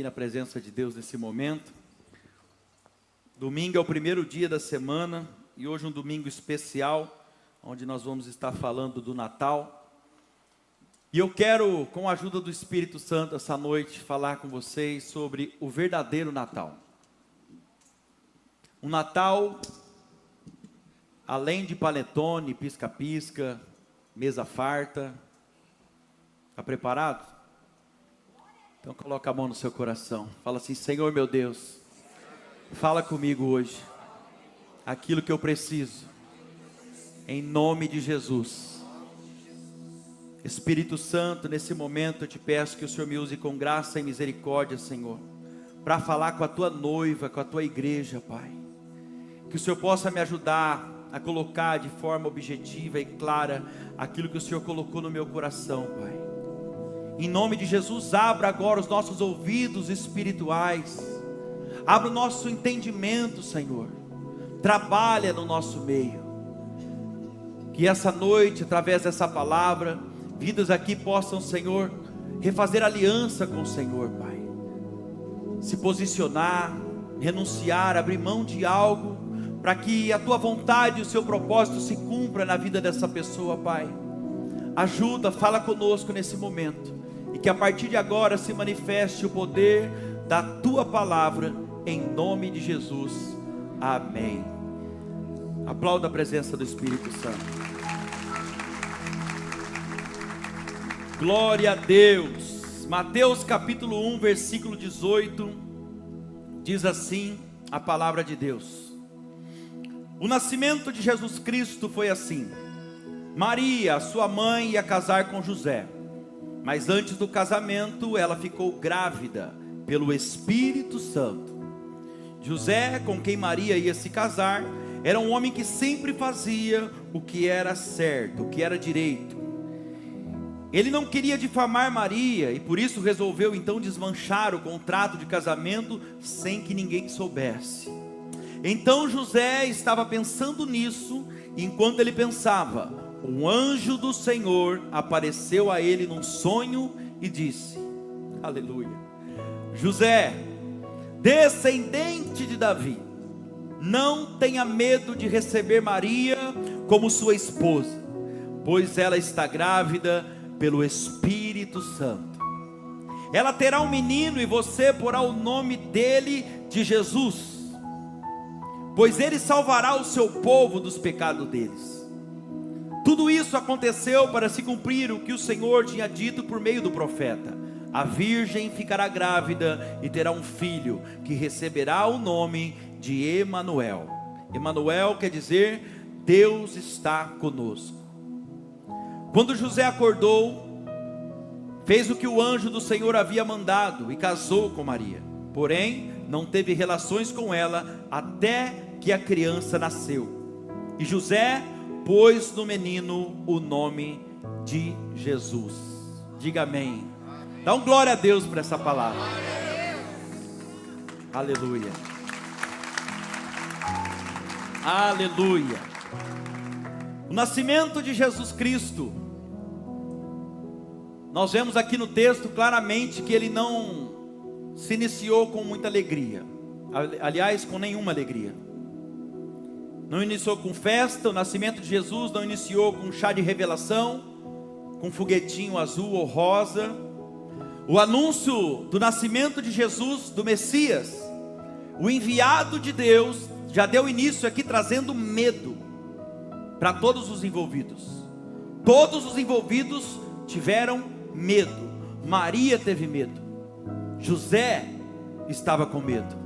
aqui na presença de Deus nesse momento. Domingo é o primeiro dia da semana e hoje um domingo especial, onde nós vamos estar falando do Natal. E eu quero, com a ajuda do Espírito Santo, essa noite, falar com vocês sobre o verdadeiro Natal. Um Natal, além de panetone, pisca-pisca, mesa farta. Está preparado? Então coloca a mão no seu coração. Fala assim: Senhor meu Deus, fala comigo hoje aquilo que eu preciso, em nome de Jesus. Espírito Santo, nesse momento eu te peço que o Senhor me use com graça e misericórdia, Senhor, para falar com a tua noiva, com a tua igreja, Pai. Que o Senhor possa me ajudar a colocar de forma objetiva e clara aquilo que o Senhor colocou no meu coração, Pai. Em nome de Jesus, abra agora os nossos ouvidos espirituais, abra o nosso entendimento, Senhor. Trabalha no nosso meio. Que essa noite, através dessa palavra, vidas aqui possam, Senhor, refazer aliança com o Senhor, Pai. Se posicionar, renunciar, abrir mão de algo, para que a tua vontade e o seu propósito se cumpra na vida dessa pessoa, Pai. Ajuda, fala conosco nesse momento, e que a partir de agora se manifeste o poder da tua palavra, em nome de Jesus, amém. Aplauda a presença do Espírito Santo. Glória a Deus. Mateus capítulo 1, versículo 18, diz assim a palavra de Deus: o nascimento de Jesus Cristo foi assim. Maria, sua mãe, ia casar com José, mas antes do casamento ela ficou grávida pelo Espírito Santo. José, com quem Maria ia se casar, era um homem que sempre fazia o que era certo, o que era direito. Ele não queria difamar Maria e por isso resolveu então desmanchar o contrato de casamento sem que ninguém soubesse. Então José estava pensando nisso, e enquanto ele pensava, um anjo do Senhor apareceu a ele num sonho e disse: aleluia, José, descendente de Davi, não tenha medo de receber Maria como sua esposa, pois ela está grávida pelo Espírito Santo. Ela terá um menino e você porá o nome dele de Jesus, pois ele salvará o seu povo dos pecados deles. Tudo isso aconteceu para se cumprir o que o Senhor tinha dito por meio do profeta: a virgem ficará grávida e terá um filho, que receberá o nome de Emanuel. Emanuel quer dizer Deus está conosco. Quando José acordou, fez o que o anjo do Senhor havia mandado e casou com Maria. Porém, não teve relações com ela até que a criança nasceu. E José pôs no menino o nome de Jesus. Diga amém. Dá um glória a Deus por essa palavra. Aleluia. Aleluia. O nascimento de Jesus Cristo, nós vemos aqui no texto claramente que ele não se iniciou com muita alegria. Aliás, com nenhuma alegria. Não iniciou com festa. O nascimento de Jesus não iniciou com chá de revelação, com foguetinho azul ou rosa. O anúncio do nascimento de Jesus, do Messias, o enviado de Deus, já deu início aqui trazendo medo para todos os envolvidos. Todos os envolvidos tiveram medo. Maria teve medo, José estava com medo.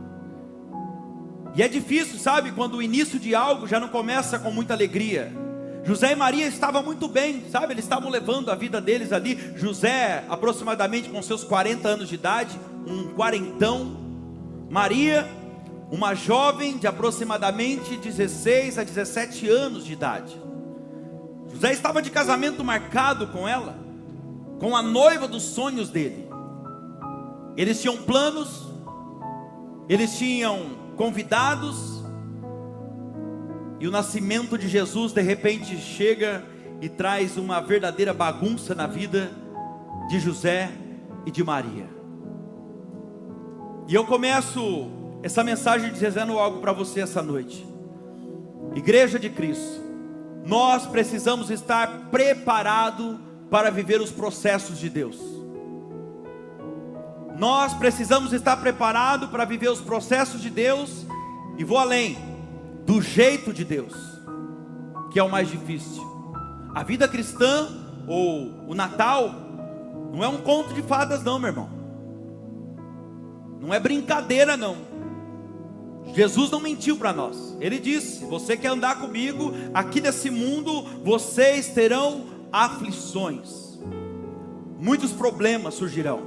E é difícil, sabe, quando o início de algo já não começa com muita alegria. José e Maria estavam muito bem, sabe, eles estavam levando a vida deles ali. José aproximadamente com seus 40 anos de idade, um quarentão. Maria, uma jovem de aproximadamente 16 a 17 anos de idade. José estava de casamento marcado com ela, com a noiva dos sonhos dele. Eles tinham planos, eles tinham convidados, e o nascimento de Jesus de repente chega e traz uma verdadeira bagunça na vida de José e de Maria. E eu começo essa mensagem dizendo algo para você essa noite. Igreja de Cristo, nós precisamos estar preparados para viver os processos de Deus. Nós precisamos estar preparados para viver os processos de Deus. E vou além, do jeito de Deus, que é o mais difícil. A vida cristã, ou o Natal, não é um conto de fadas não, meu irmão. Não é brincadeira não. Jesus não mentiu para nós. Ele disse: você quer andar comigo aqui nesse mundo, vocês terão aflições, muitos problemas surgirão.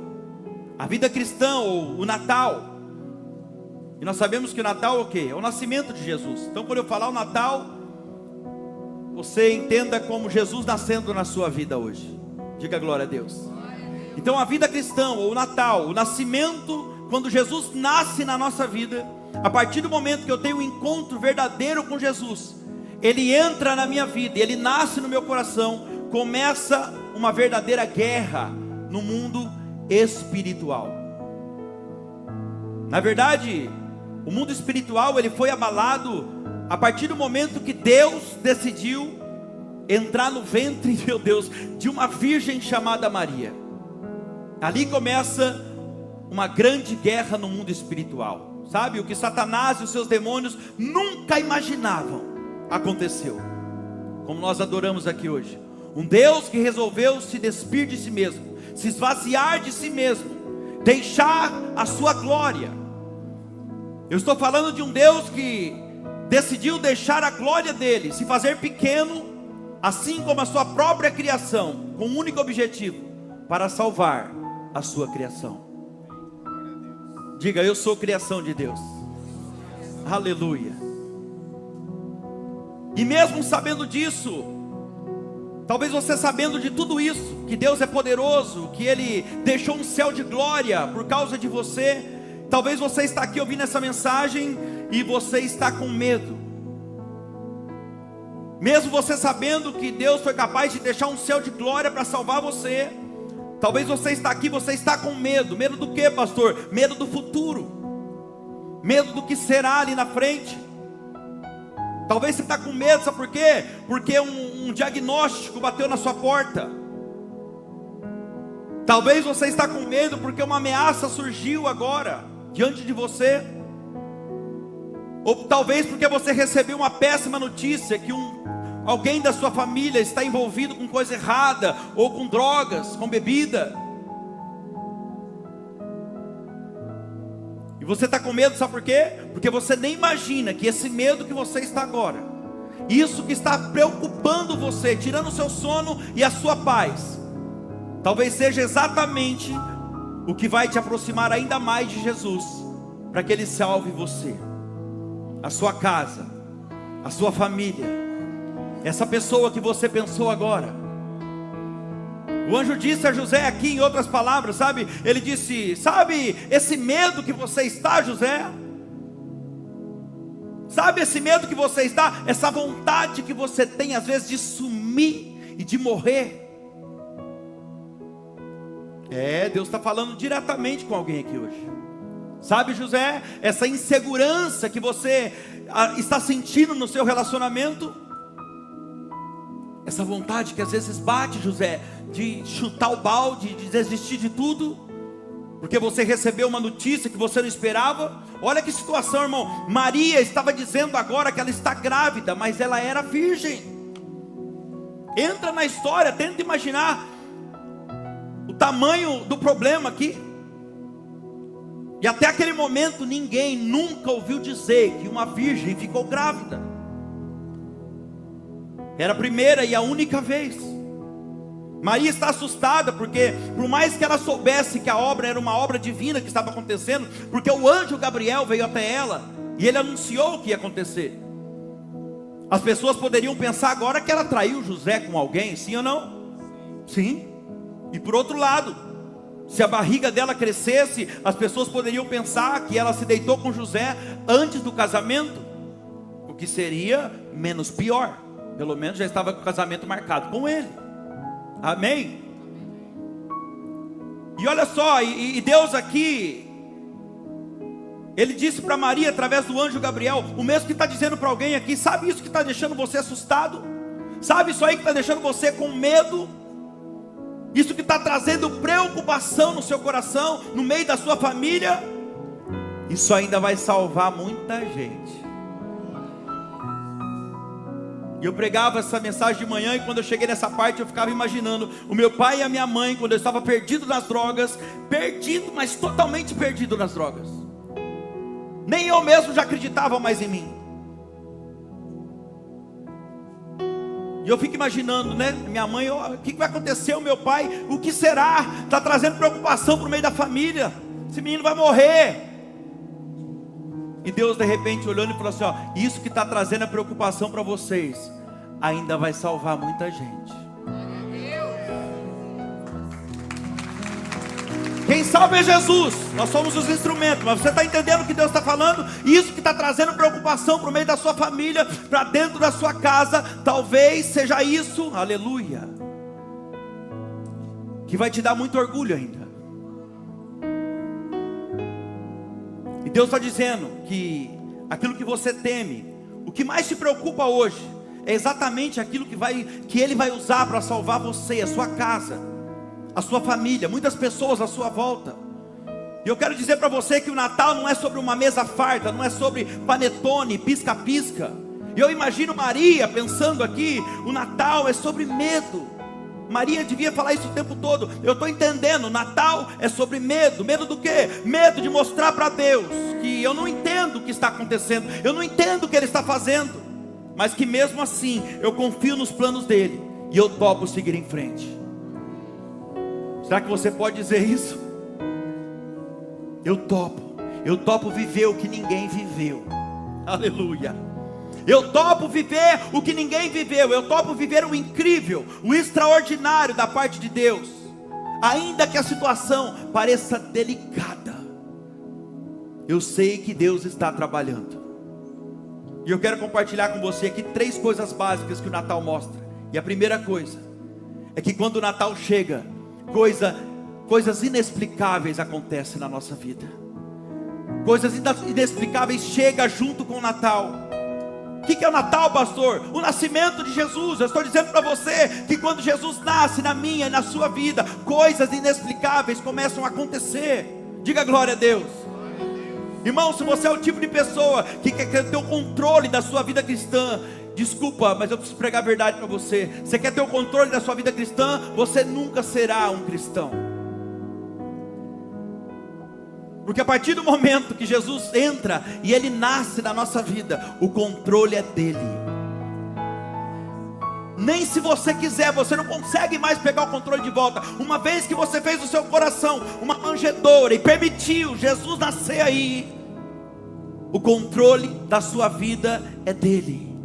A vida cristã, ou o Natal, e nós sabemos que o Natal é o quê? É o nascimento de Jesus. Então quando eu falar o Natal, você entenda como Jesus nascendo na sua vida hoje. Diga glória a Deus. Então a vida cristã, ou o Natal, o nascimento, quando Jesus nasce na nossa vida, a partir do momento que eu tenho um encontro verdadeiro com Jesus, Ele entra na minha vida, Ele nasce no meu coração, começa uma verdadeira guerra no mundo espiritual. Na verdade, o mundo espiritual ele foi abalado a partir do momento que Deus decidiu entrar no ventre, meu Deus, de uma virgem chamada Maria. Ali começa uma grande guerra no mundo espiritual. Sabe, o que Satanás e os seus demônios nunca imaginavam aconteceu. Como nós adoramos aqui hoje. Um Deus que resolveu se despir de si mesmo, se esvaziar de si mesmo, deixar a sua glória. Eu estou falando de um Deus que decidiu deixar a glória dele, se fazer pequeno, assim como a sua própria criação, com um único objetivo: para salvar a sua criação. Diga: eu sou criação de Deus. Aleluia. E mesmo sabendo disso, talvez você sabendo de tudo isso, que Deus é poderoso, que Ele deixou um céu de glória por causa de você, talvez você está aqui ouvindo essa mensagem e você está com medo. Mesmo você sabendo que Deus foi capaz de deixar um céu de glória para salvar você, talvez você está aqui, você está com medo. Medo do que, pastor? Medo do futuro, medo do que será ali na frente. Talvez você está com medo, sabe por quê? Porque um diagnóstico bateu na sua porta. Talvez você está com medo porque uma ameaça surgiu agora diante de você. Ou talvez porque você recebeu uma péssima notícia que alguém da sua família está envolvido com coisa errada, ou com drogas, com bebida. E você está com medo, sabe por quê? Porque você nem imagina que esse medo que você está agora, isso que está preocupando você, tirando o seu sono e a sua paz, talvez seja exatamente o que vai te aproximar ainda mais de Jesus, para que Ele salve você, a sua casa, a sua família, essa pessoa que você pensou agora. O anjo disse a José aqui, em outras palavras, sabe? Ele disse: sabe esse medo que você está, José? Sabe esse medo que você está? Essa vontade que você tem às vezes de sumir e de morrer. Deus está falando diretamente com alguém aqui hoje. Sabe, José, essa insegurança que você está sentindo no seu relacionamento, essa vontade que às vezes bate, José, de chutar o balde, de desistir de tudo, porque você recebeu uma notícia que você não esperava. Olha que situação, irmão. Maria estava dizendo agora que ela está grávida, mas ela era virgem. Entra na história, tenta imaginar o tamanho do problema aqui. E até aquele momento ninguém nunca ouviu dizer que uma virgem ficou grávida. Era a primeira e a única vez. Maria está assustada, porque por mais que ela soubesse que a obra era uma obra divina que estava acontecendo, porque o anjo Gabriel veio até ela e ele anunciou o que ia acontecer. As pessoas poderiam pensar agora que ela traiu José com alguém, sim ou não? Sim. E por outro lado, se a barriga dela crescesse, as pessoas poderiam pensar que ela se deitou com José antes do casamento, o que seria menos pior. Pelo menos já estava com o casamento marcado com ele. Amém? E olha só, e Deus aqui Ele disse para Maria, através do anjo Gabriel, o mesmo que está dizendo para alguém aqui: sabe isso que está deixando você assustado? Sabe isso aí que está deixando você com medo? Isso que está trazendo preocupação no seu coração, no meio da sua família? Isso ainda vai salvar muita gente. E eu pregava essa mensagem de manhã, e quando eu cheguei nessa parte eu ficava imaginando o meu pai e a minha mãe, quando eu estava perdido nas drogas, perdido, mas totalmente perdido nas drogas. Nem eu mesmo já acreditava mais em mim. E eu fico imaginando, né, minha mãe, o que vai acontecer, o meu pai, o que será? Está trazendo preocupação para o meio da família, esse menino vai morrer. E Deus de repente olhando e falou assim: ó, isso que está trazendo a preocupação para vocês, ainda vai salvar muita gente. Quem salva é Jesus, nós somos os instrumentos, mas você está entendendo o que Deus está falando? Isso que está trazendo preocupação para o meio da sua família, para dentro da sua casa, talvez seja isso, aleluia, que vai te dar muito orgulho ainda. E Deus está dizendo que aquilo que você teme, o que mais te preocupa hoje, é exatamente aquilo que Ele vai usar para salvar você, a sua casa, a sua família, muitas pessoas à sua volta. E eu quero dizer para você que o Natal não é sobre uma mesa farta, não é sobre panetone, pisca-pisca. E eu imagino Maria pensando aqui, o Natal é sobre medo. Maria devia falar isso o tempo todo. Eu estou entendendo, Natal é sobre medo. Medo do quê? Medo de mostrar para Deus que eu não entendo o que está acontecendo, eu não entendo o que Ele está fazendo, mas que mesmo assim eu confio nos planos dEle, e eu topo seguir em frente. Será que você pode dizer isso? Eu topo viver o que ninguém viveu. Aleluia. Eu topo viver o que ninguém viveu. Eu topo viver o incrível, o extraordinário da parte de Deus, ainda que a situação pareça delicada. Eu sei que Deus está trabalhando. E eu quero compartilhar com você aqui 3 coisas básicas que o Natal mostra. E a primeira coisa é que quando o Natal chega, coisas inexplicáveis acontecem na nossa vida. Coisas inexplicáveis chegam junto com o Natal. O que é o Natal, pastor? O nascimento de Jesus. Eu estou dizendo para você que quando Jesus nasce na minha e na sua vida, coisas inexplicáveis começam a acontecer. Diga glória a Deus. Irmão, se você é o tipo de pessoa que quer ter o controle da sua vida cristã, desculpa, mas eu preciso pregar a verdade para você. Você quer ter o controle da sua vida cristã, você nunca será um cristão. Porque a partir do momento que Jesus entra e Ele nasce na nossa vida, o controle é dEle. Nem se você quiser, você não consegue mais pegar o controle de volta. Uma vez que você fez do seu coração uma manjedoura e permitiu Jesus nascer aí, o controle da sua vida é dEle.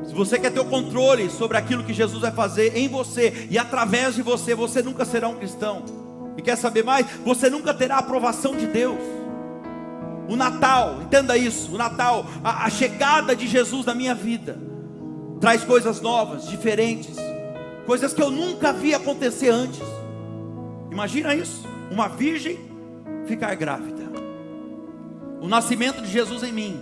Se você quer ter o controle sobre aquilo que Jesus vai fazer em você e através de você, você nunca será um cristão. E quer saber mais? Você nunca terá a aprovação de Deus. O Natal, entenda isso, o Natal, a chegada de Jesus na minha vida, traz coisas novas, diferentes, coisas que eu nunca vi acontecer antes. Imagina isso, uma virgem ficar grávida. O nascimento de Jesus em mim,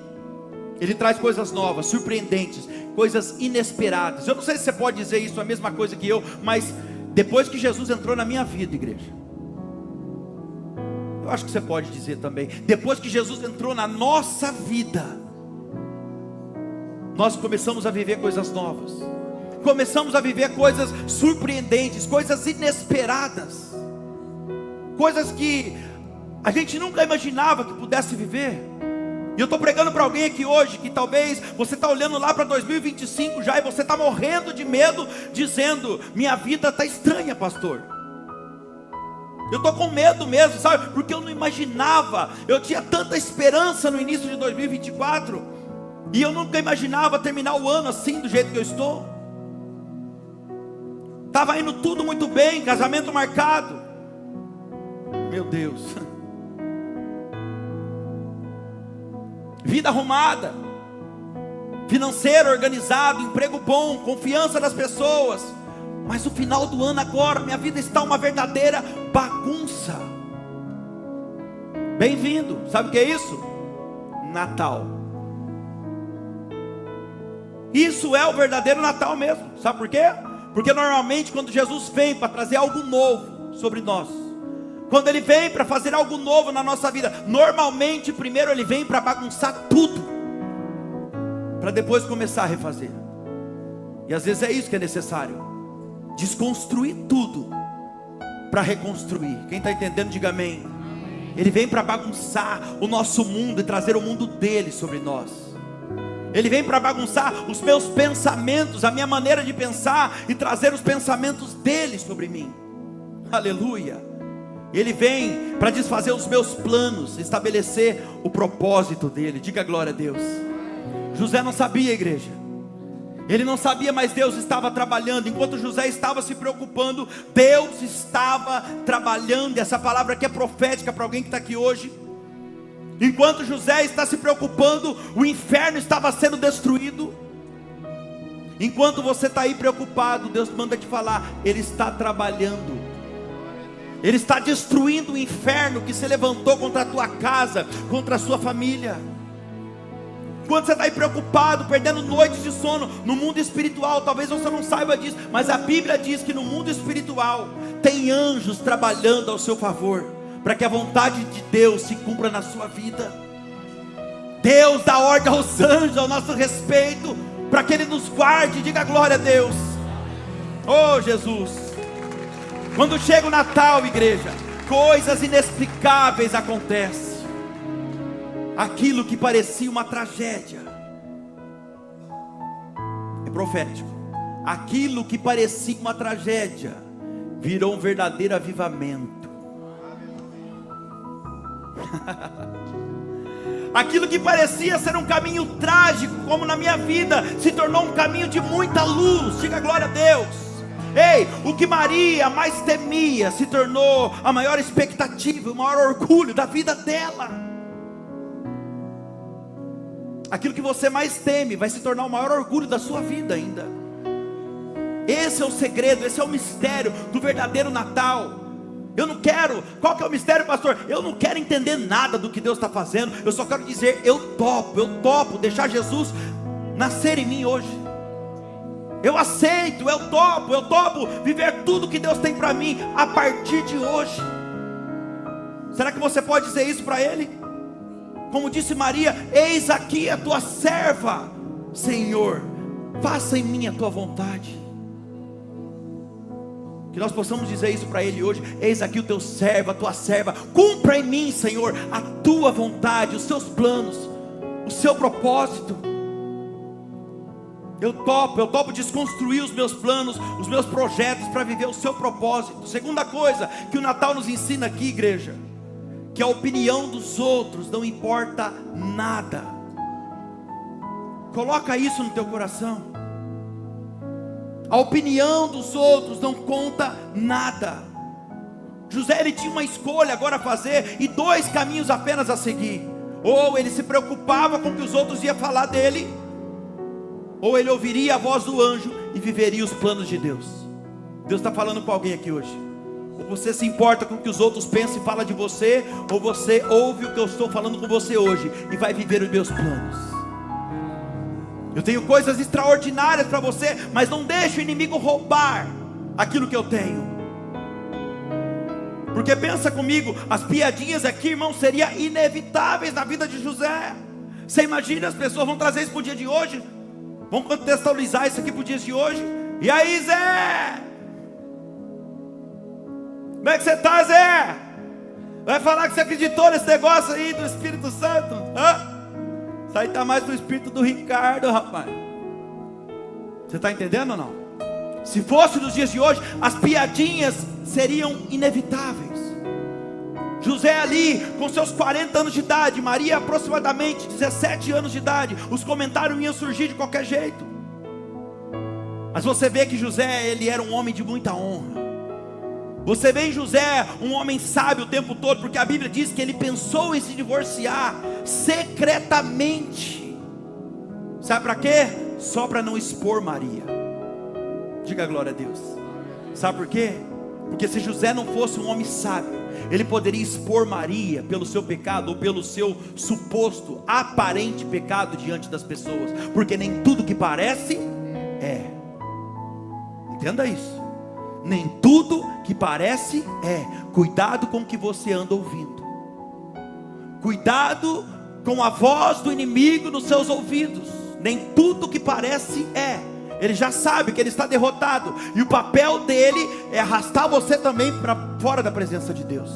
Ele traz coisas novas, surpreendentes, coisas inesperadas. Eu não sei se você pode dizer isso, a mesma coisa que eu, mas depois que Jesus entrou na minha vida, igreja, eu acho que você pode dizer também, depois que Jesus entrou na nossa vida, nós começamos a viver coisas novas, começamos a viver coisas surpreendentes, coisas inesperadas, coisas que a gente nunca imaginava que pudesse viver. E eu estou pregando para alguém aqui hoje, que talvez você está olhando lá para 2025 já, e você está morrendo de medo, dizendo, minha vida está estranha, pastor. Eu estou com medo mesmo, sabe? Porque eu não imaginava, eu tinha tanta esperança no início de 2024, e eu nunca imaginava terminar o ano assim, do jeito que eu estou. Estava indo tudo muito bem, casamento marcado. Meu Deus. Vida arrumada, financeiro organizado, emprego bom, confiança das pessoas. Mas no final do ano agora, minha vida está uma verdadeira bagunça. Bem-vindo. Sabe o que é isso? Natal. Isso é o verdadeiro Natal mesmo. Sabe por quê? Porque normalmente quando Jesus vem para trazer algo novo sobre nós, quando Ele vem para fazer algo novo na nossa vida, normalmente primeiro Ele vem para bagunçar tudo, para depois começar a refazer. E às vezes é isso que é necessário: desconstruir tudo para reconstruir. Quem está entendendo, diga amém. Ele vem para bagunçar o nosso mundo e trazer o mundo dele sobre nós. Ele vem para bagunçar os meus pensamentos, a minha maneira de pensar, e trazer os pensamentos dele sobre mim. Aleluia. Ele vem para desfazer os meus planos, estabelecer o propósito dele. Diga glória a Deus. José não sabia, igreja. Ele não sabia, mas Deus estava trabalhando. Enquanto José estava se preocupando, Deus estava trabalhando. E essa palavra aqui é profética para alguém que está aqui hoje. Enquanto José está se preocupando, o inferno estava sendo destruído. Enquanto você está aí preocupado, Deus manda te falar: Ele está trabalhando. Ele está destruindo o inferno que se levantou contra a tua casa, contra a sua família. Enquanto você está aí preocupado, perdendo noites de sono no mundo espiritual, talvez você não saiba disso, mas a Bíblia diz que no mundo espiritual tem anjos trabalhando ao seu favor, para que a vontade de Deus se cumpra na sua vida. Deus dá ordem aos anjos ao nosso respeito, para que Ele nos guarde. Diga glória a Deus. Oh Jesus. Quando chega o Natal, igreja, coisas inexplicáveis acontecem. Aquilo que parecia uma tragédia é profético. Aquilo que parecia uma tragédia virou um verdadeiro avivamento. Aquilo que parecia ser um caminho trágico, como na minha vida, se tornou um caminho de muita luz. Diga glória a Deus. Ei, o que Maria mais temia se tornou a maior expectativa, o maior orgulho da vida dela. Aquilo que você mais teme vai se tornar o maior orgulho da sua vida ainda. Esse é o segredo, esse é o mistério do verdadeiro Natal. Eu não quero, qual que é o mistério, pastor? Eu não quero entender nada do que Deus está fazendo. Eu só quero dizer, eu topo deixar Jesus nascer em mim hoje. Eu aceito, eu topo viver tudo que Deus tem para mim a partir de hoje. Será que você pode dizer isso para Ele? Como disse Maria: eis aqui a tua serva, Senhor, faça em mim a tua vontade. Que nós possamos dizer isso para Ele hoje: eis aqui o teu servo, a tua serva, cumpra em mim, Senhor, a tua vontade, os seus planos, o seu propósito. Eu topo desconstruir os meus planos, os meus projetos, para viver o seu propósito. Segunda coisa que o Natal nos ensina aqui, igreja, que a opinião dos outros não importa nada. Coloca isso no teu coração. A opinião dos outros não conta nada. José, ele tinha uma escolha agora a fazer, e dois caminhos apenas a seguir. Ou ele se preocupava com o que os outros iam falar dele, ou ele ouviria a voz do anjo e viveria os planos de Deus. Deus está falando com alguém aqui hoje. Ou você se importa com o que os outros pensam e falam de você, ou você ouve o que eu estou falando com você hoje e vai viver os meus planos. Eu tenho coisas extraordinárias para você, mas não deixe o inimigo roubar aquilo que eu tenho. Porque pensa comigo, as piadinhas aqui, irmão, seriam inevitáveis na vida de José. Você imagina, as pessoas vão trazer isso para o dia de hoje, vão contextualizar isso aqui para o dia de hoje. E aí, Zé? Como é que você está, Zé? Vai falar que você acreditou nesse negócio aí do Espírito Santo? Hã? Isso aí está mais do espírito do Ricardo, rapaz. Você está entendendo ou não? Se fosse nos dias de hoje, as piadinhas seriam inevitáveis. José ali, com seus 40 anos de idade, Maria aproximadamente 17 anos de idade, os comentários iam surgir de qualquer jeito. Mas você vê que José, ele era um homem de muita honra. Você vê em José um homem sábio o tempo todo, porque a Bíblia diz que ele pensou em se divorciar secretamente. Sabe para quê? Só para não expor Maria. Diga glória a Deus. Sabe por quê? Porque se José não fosse um homem sábio, Ele poderia expor Maria pelo seu pecado, ou pelo seu suposto, aparente pecado diante das pessoas, porque nem tudo que parece é. Entenda isso. Nem tudo que parece é. Cuidado com o que você anda ouvindo. Cuidado com a voz do inimigo nos seus ouvidos. Nem tudo que parece é. Ele já sabe que ele está derrotado, e o papel dele é arrastar você também para fora da presença de Deus.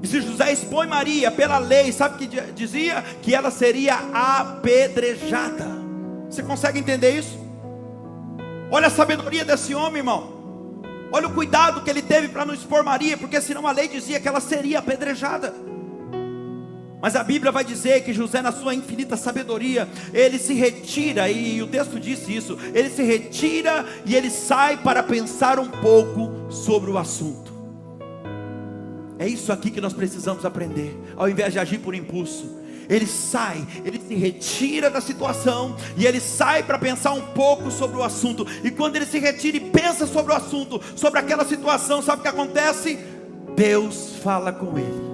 E se José expõe Maria pela lei, sabe o que dizia? Que ela seria apedrejada. Você consegue entender isso? Olha a sabedoria desse homem, irmão. Olha o cuidado que ele teve para não expor Maria, porque senão a lei dizia que ela seria apedrejada. Mas a Bíblia vai dizer que José, na sua infinita sabedoria, ele se retira, e o texto diz isso, ele se retira e ele sai para pensar um pouco sobre o assunto. É isso aqui que nós precisamos aprender. Ao invés de agir por impulso, ele sai, ele se retira da situação, e ele sai para pensar um pouco sobre o assunto. E quando ele se retira e pensa sobre o assunto, sobre aquela situação, sabe o que acontece? Deus fala com ele.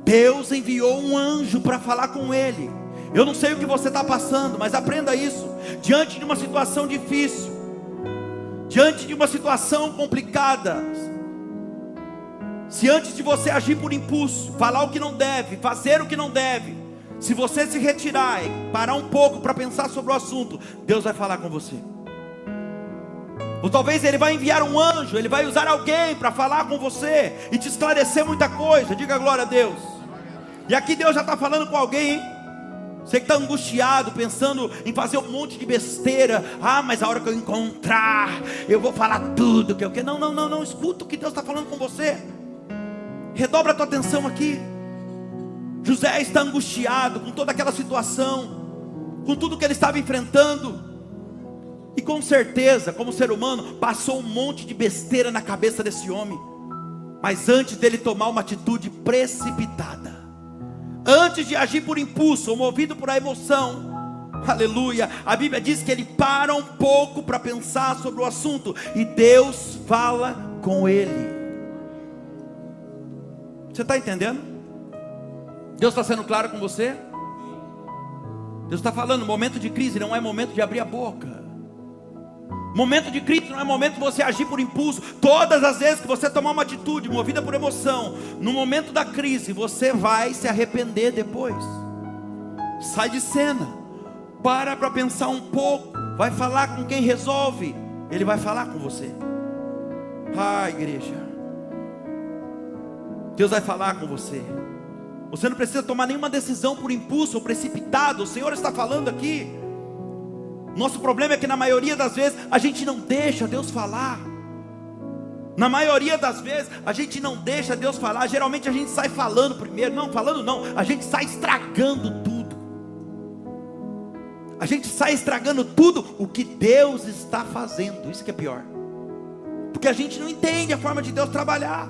Deus enviou um anjo para falar com ele. Eu não sei o que você está passando, mas aprenda isso. Diante de uma situação difícil, diante de uma situação complicada, se antes de você agir por impulso, falar o que não deve, fazer o que não deve, se você se retirar e parar um pouco para pensar sobre o assunto, Deus vai falar com você. Ou talvez Ele vai enviar um anjo, Ele vai usar alguém para falar com você e te esclarecer muita coisa. Diga glória a Deus. E aqui Deus já está falando com alguém, hein? Você que está angustiado, pensando em fazer um monte de besteira. Ah, mas a hora que eu encontrar, eu vou falar tudo que eu quero. Não, escuta o que Deus está falando com você. Redobra a tua atenção aqui. José está angustiado com toda aquela situação, com tudo que ele estava enfrentando, e com certeza, como ser humano, passou um monte de besteira na cabeça desse homem. Mas antes dele tomar uma atitude precipitada, antes de agir por impulso ou movido por a emoção, aleluia, a Bíblia diz que ele para um pouco para pensar sobre o assunto, e Deus fala com ele. Você está entendendo? Deus está sendo claro com você? Deus está falando, momento de crise não é momento de abrir a boca. Momento de crise não é momento de você agir por impulso. Todas as vezes que você tomar uma atitude movida por emoção, no momento da crise, você vai se arrepender depois. Sai de cena, para pensar um pouco, vai falar com quem resolve. Ele vai falar com você. Ah, igreja, Deus vai falar com você. Você não precisa tomar nenhuma decisão por impulso ou precipitado. O Senhor está falando aqui. Nosso problema é que na maioria das vezes a gente não deixa Deus falar. Na maioria das vezes a gente não deixa Deus falar. Geralmente a gente sai falando primeiro. Não, falando não, a gente sai estragando tudo. A gente sai estragando tudo o que Deus está fazendo. Isso que é pior, porque a gente não entende a forma de Deus trabalhar.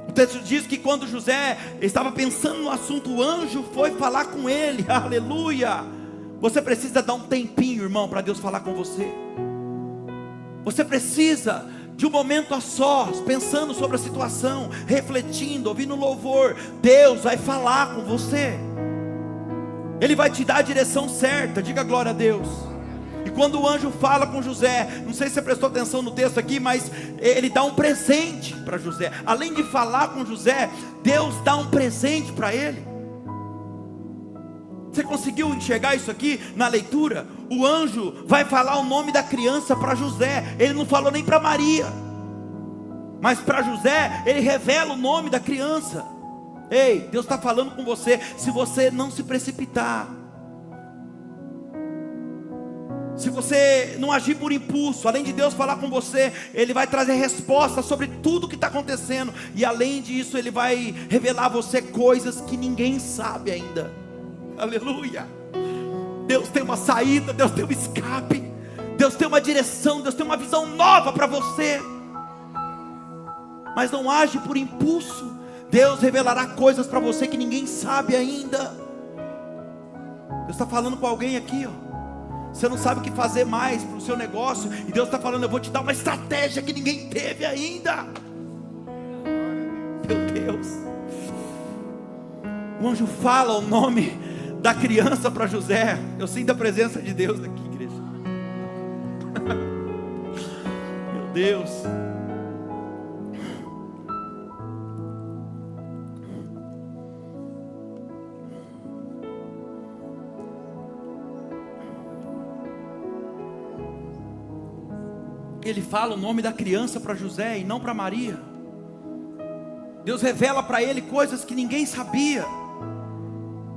O texto diz que quando José estava pensando no assunto, o anjo foi falar com ele. Aleluia. Você precisa dar um tempinho, irmão, para Deus falar com você. Você precisa de um momento a sós, pensando sobre a situação, refletindo, ouvindo louvor. Deus vai falar com você. Ele vai te dar a direção certa. Diga glória a Deus. E quando o anjo fala com José, não sei se você prestou atenção no texto aqui, mas ele dá um presente para José. Além de falar com José, Deus dá um presente para ele. Você conseguiu enxergar isso aqui na leitura? O anjo vai falar o nome da criança para José. Ele não falou nem para Maria, mas para José ele revela o nome da criança. Ei, Deus está falando com você. Se você não se precipitar, se você não agir por impulso, além de Deus falar com você, Ele vai trazer resposta sobre tudo que está acontecendo. E além disso, Ele vai revelar a você coisas que ninguém sabe ainda. Aleluia. Deus tem uma saída, Deus tem um escape, Deus tem uma direção, Deus tem uma visão nova para você. Mas não age por impulso. Deus revelará coisas para você que ninguém sabe ainda. Deus está falando com alguém aqui, ó. Você não sabe o que fazer mais para o seu negócio, e Deus está falando: eu vou te dar uma estratégia que ninguém teve ainda. Meu Deus. O anjo fala o nome da criança para José. Eu sinto a presença de Deus aqui, igreja. Meu Deus. Ele fala o nome da criança para José e não para Maria. Deus revela para ele coisas que ninguém sabia.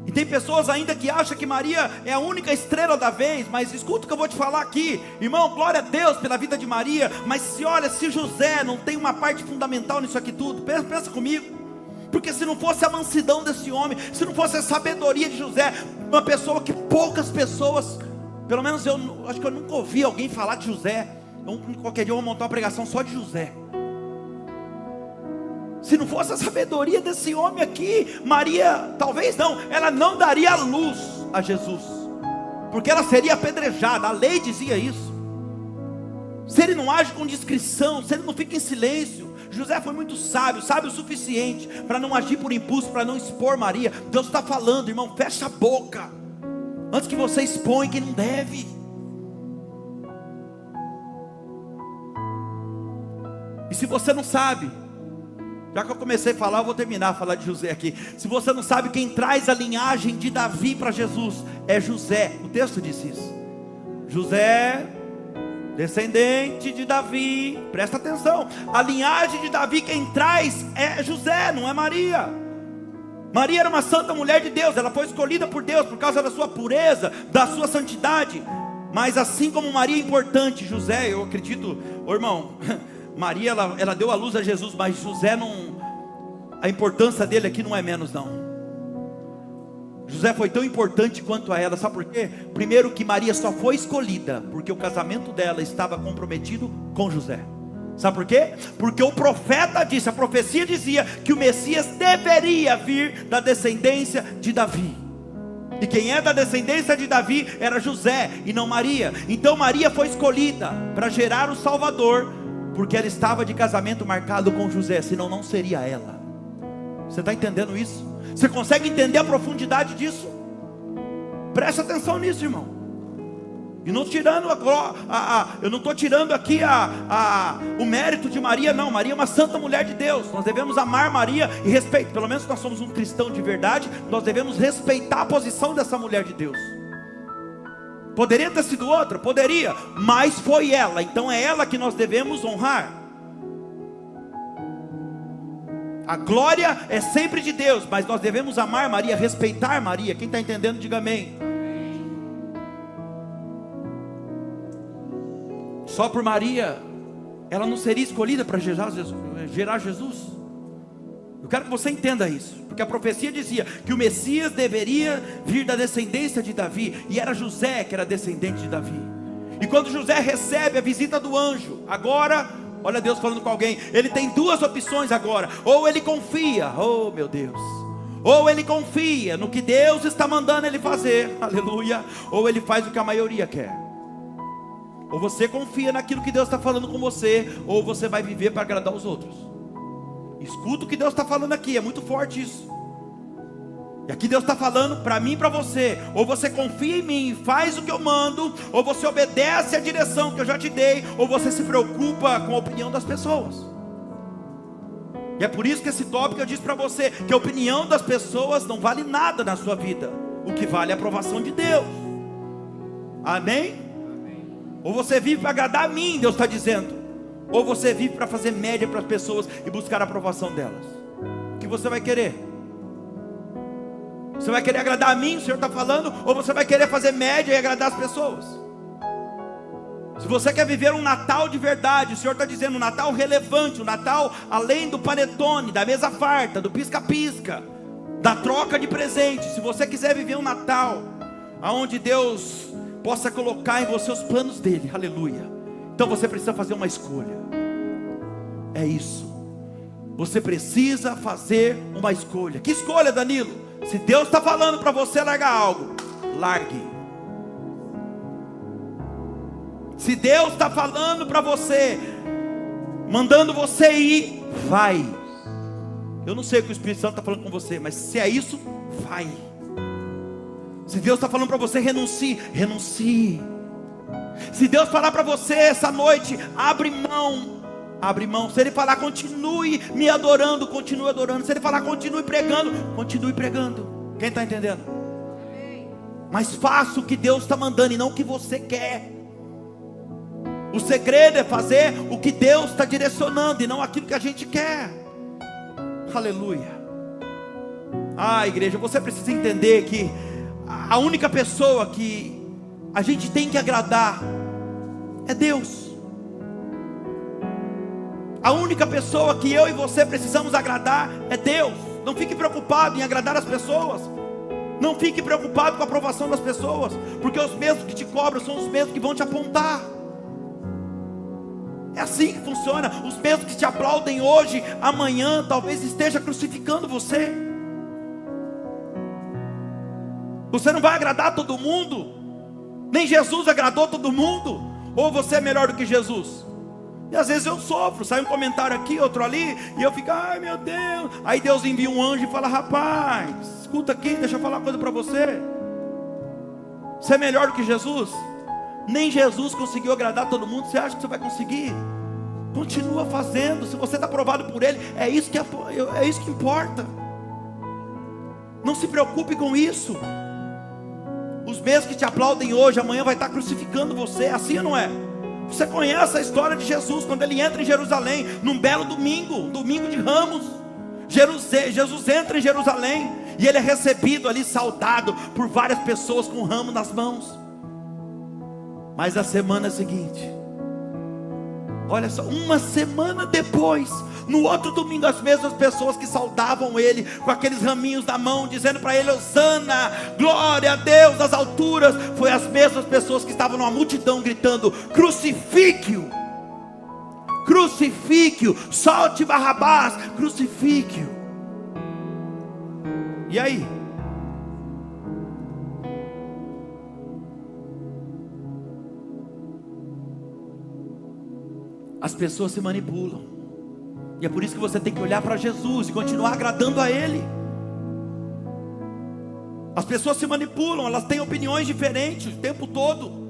E tem pessoas ainda que acham que Maria é a única estrela da vez. Mas escuta o que eu vou te falar aqui, irmão. Glória a Deus pela vida de Maria. Mas se José não tem uma parte fundamental nisso aqui tudo, pensa comigo. Porque se não fosse a mansidão desse homem, se não fosse a sabedoria de José, uma pessoa que poucas pessoas, pelo menos eu acho que eu nunca ouvi alguém falar de José. Qualquer dia eu vou montar uma pregação só de José. Se não fosse a sabedoria desse homem aqui, Maria, talvez não, ela não daria luz a Jesus, porque ela seria apedrejada. A lei dizia isso. Se ele não age com discrição, se ele não fica em silêncio. José foi muito sábio o suficiente para não agir por impulso, para não expor Maria. Deus está falando, irmão, fecha a boca antes que você expõe quem não deve. E se você não sabe, já que eu comecei a falar, eu vou terminar a falar de José aqui. Se você não sabe, quem traz a linhagem de Davi para Jesus é José. O texto diz isso. José, descendente de Davi. Presta atenção, a linhagem de Davi quem traz é José, não é Maria. Maria era uma santa mulher de Deus. Ela foi escolhida por Deus por causa da sua pureza, da sua santidade. Mas assim como Maria é importante, José, eu acredito, irmão, Maria, ela deu a luz a Jesus, mas José não, a importância dele aqui não é menos não. José foi tão importante quanto a ela, sabe por quê? Primeiro que Maria só foi escolhida porque o casamento dela estava comprometido com José. Sabe por quê? Porque o profeta disse, a profecia dizia que o Messias deveria vir da descendência de Davi. E quem é da descendência de Davi era José e não Maria. Então Maria foi escolhida para gerar o Salvador, porque ela estava de casamento marcado com José, senão não seria ela. Você está entendendo isso? Você consegue entender a profundidade disso? Presta atenção nisso, irmão. E não tirando eu não estou tirando aqui o mérito de Maria, não. Maria é uma santa mulher de Deus. Nós devemos amar Maria e respeitar. Pelo menos nós somos um cristão de verdade. Nós devemos respeitar a posição dessa mulher de Deus. Poderia ter sido outra? Poderia, mas foi ela. Então é ela que nós devemos honrar. A glória é sempre de Deus, mas nós devemos amar Maria, respeitar Maria. Quem está entendendo, diga amém. Só por Maria ela não seria escolhida para gerar Jesus. Eu quero que você entenda isso, porque a profecia dizia que o Messias deveria vir da descendência de Davi, e era José que era descendente de Davi. E quando José recebe a visita do anjo, agora, olha Deus falando com alguém, ele tem duas opções agora: ou ele confia, oh meu Deus, ou ele confia no que Deus está mandando ele fazer, aleluia, ou ele faz o que a maioria quer. Ou você confia naquilo que Deus está falando com você, ou você vai viver para agradar os outros. Escuta o que Deus está falando aqui, é muito forte isso. E aqui Deus está falando para mim e para você: ou você confia em mim e faz o que eu mando, ou você obedece a direção que eu já te dei, ou você se preocupa com a opinião das pessoas. E é por isso que esse tópico eu disse para você, que a opinião das pessoas não vale nada na sua vida. O que vale é a aprovação de Deus. Amém? Ou você vive para agradar a mim, Deus está dizendo, ou você vive para fazer média para as pessoas e buscar a aprovação delas. O que você vai querer? Você vai querer agradar a mim, o Senhor está falando, ou você vai querer fazer média e agradar as pessoas? Se você quer viver um Natal de verdade, o Senhor está dizendo um Natal relevante, um Natal além do panetone, da mesa farta, do pisca-pisca, da troca de presentes. Se você quiser viver um Natal onde Deus possa colocar em você os planos dele, aleluia, então você precisa fazer uma escolha. É isso. Você precisa fazer uma escolha. Que escolha, Danilo? Se Deus está falando para você largar algo, largue. Se Deus está falando para você, mandando você ir, vai. Eu não sei o que o Espírito Santo está falando com você, mas se é isso, vai. Se Deus está falando para você, renuncie, renuncie. Se Deus falar para você essa noite, abre mão. Abre mão. Se Ele falar, continue me adorando, continue adorando. Se Ele falar, continue pregando, continue pregando. Quem está entendendo? Mas faça o que Deus está mandando e não o que você quer. O segredo é fazer o que Deus está direcionando e não aquilo que a gente quer. Aleluia. Igreja, você precisa entender que a única pessoa que a gente tem que agradar é Deus. A única pessoa que eu e você precisamos agradar é Deus. Não fique preocupado em agradar as pessoas. Não fique preocupado com a aprovação das pessoas, porque os mesmos que te cobram são os mesmos que vão te apontar. É assim que funciona. Os mesmos que te aplaudem hoje, amanhã talvez esteja crucificando você. Você não vai agradar todo mundo. Nem Jesus agradou todo mundo. Ou você é melhor do que Jesus? E às vezes eu sofro, sai um comentário aqui, outro ali, e eu fico, ai meu Deus. Aí Deus envia um anjo e fala, rapaz, escuta aqui, deixa eu falar uma coisa para você. Você é melhor do que Jesus? Nem Jesus conseguiu agradar todo mundo. Você acha que você vai conseguir? Continua fazendo. Se você está aprovado por Ele, é isso que importa. Não se preocupe com isso. Os mesmos que te aplaudem hoje, amanhã vai estar crucificando você. Assim ou não é? Você conhece a história de Jesus, quando Ele entra em Jerusalém, num belo domingo, domingo de Ramos. Jesus entra em Jerusalém, e Ele é recebido ali, saudado por várias pessoas com ramo nas mãos. Mas a semana seguinte, olha só, uma semana depois, no outro domingo, as mesmas pessoas que saudavam Ele, com aqueles raminhos na mão, dizendo para Ele, Hosana, glória a Deus nas alturas, foi as mesmas pessoas que estavam numa multidão gritando, crucifique-o, crucifique-o, solte Barrabás, crucifique-o. E aí? As pessoas se manipulam, e é por isso que você tem que olhar para Jesus e continuar agradando a Ele. As pessoas se manipulam, elas têm opiniões diferentes o tempo todo.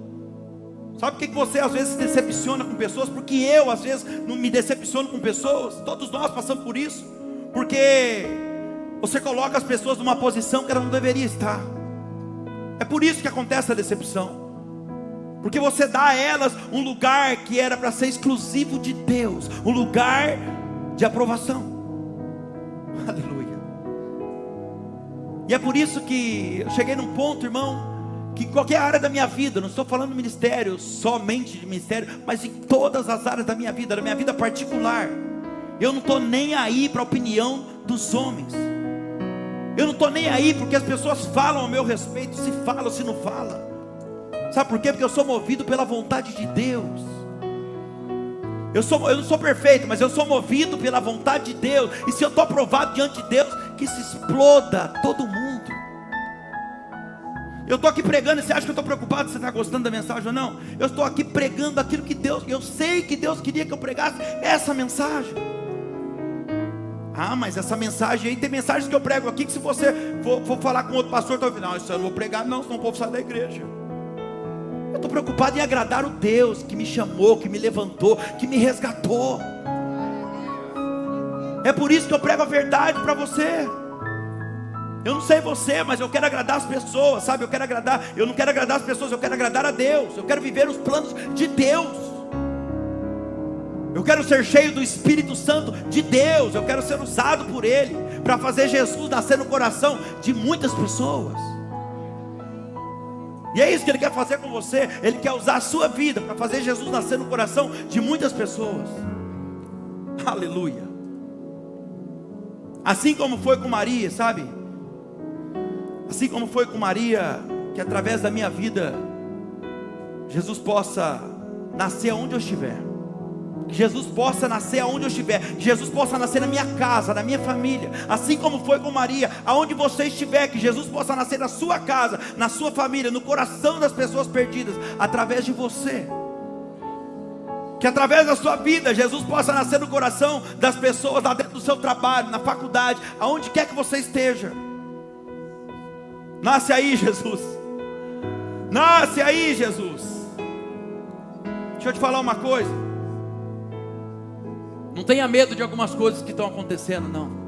Sabe por que você às vezes se decepciona com pessoas? Porque eu às vezes não me decepciono com pessoas. Todos nós passamos por isso, porque você coloca as pessoas numa posição que elas não deveriam estar. É por isso que acontece a decepção. Porque você dá a elas um lugar que era para ser exclusivo de Deus, um lugar de aprovação. Aleluia. E é por isso que eu cheguei num ponto, irmão, que em qualquer área da minha vida, não estou falando ministério, somente de ministério, mas em todas as áreas da minha vida particular, eu não estou nem aí para a opinião dos homens. Eu não estou nem aí porque as pessoas falam ao meu respeito, se fala ou se não fala. Sabe por quê? Porque eu sou movido pela vontade de Deus. Eu não sou perfeito, mas eu sou movido pela vontade de Deus. E se eu estou aprovado diante de Deus, que se exploda todo mundo. Eu estou aqui pregando, e você acha que eu estou preocupado se você está gostando da mensagem ou não? Eu estou aqui pregando aquilo que Deus, eu sei que Deus queria que eu pregasse essa mensagem. Mas essa mensagem aí, tem mensagens que eu prego aqui, que se você for falar com outro pastor, não, isso eu não vou pregar não, senão o povo sai da igreja. Eu estou preocupado em agradar o Deus que me chamou, que me levantou, que me resgatou. É por isso que eu prego a verdade para você. Eu não sei você, mas eu quero agradar as pessoas, sabe? Eu não quero agradar as pessoas, eu quero agradar a Deus. Eu quero viver os planos de Deus. Eu quero ser cheio do Espírito Santo de Deus. Eu quero ser usado por Ele para fazer Jesus nascer no coração de muitas pessoas. E é isso que Ele quer fazer com você. Ele quer usar a sua vida para fazer Jesus nascer no coração de muitas pessoas. Aleluia. Assim como foi com Maria, sabe? Assim como foi com Maria, que através da minha vida Jesus possa nascer onde eu estiver. Que Jesus possa nascer aonde eu estiver. Que Jesus possa nascer na minha casa, na minha família. Assim como foi com Maria, aonde você estiver. Que Jesus possa nascer na sua casa, na sua família, no coração das pessoas perdidas, através de você. Que através da sua vida, Jesus possa nascer no coração das pessoas, lá dentro do seu trabalho, na faculdade, aonde quer que você esteja. Nasce aí, Jesus. Nasce aí, Jesus. Deixa eu te falar uma coisa. Não tenha medo de algumas coisas que estão acontecendo, não.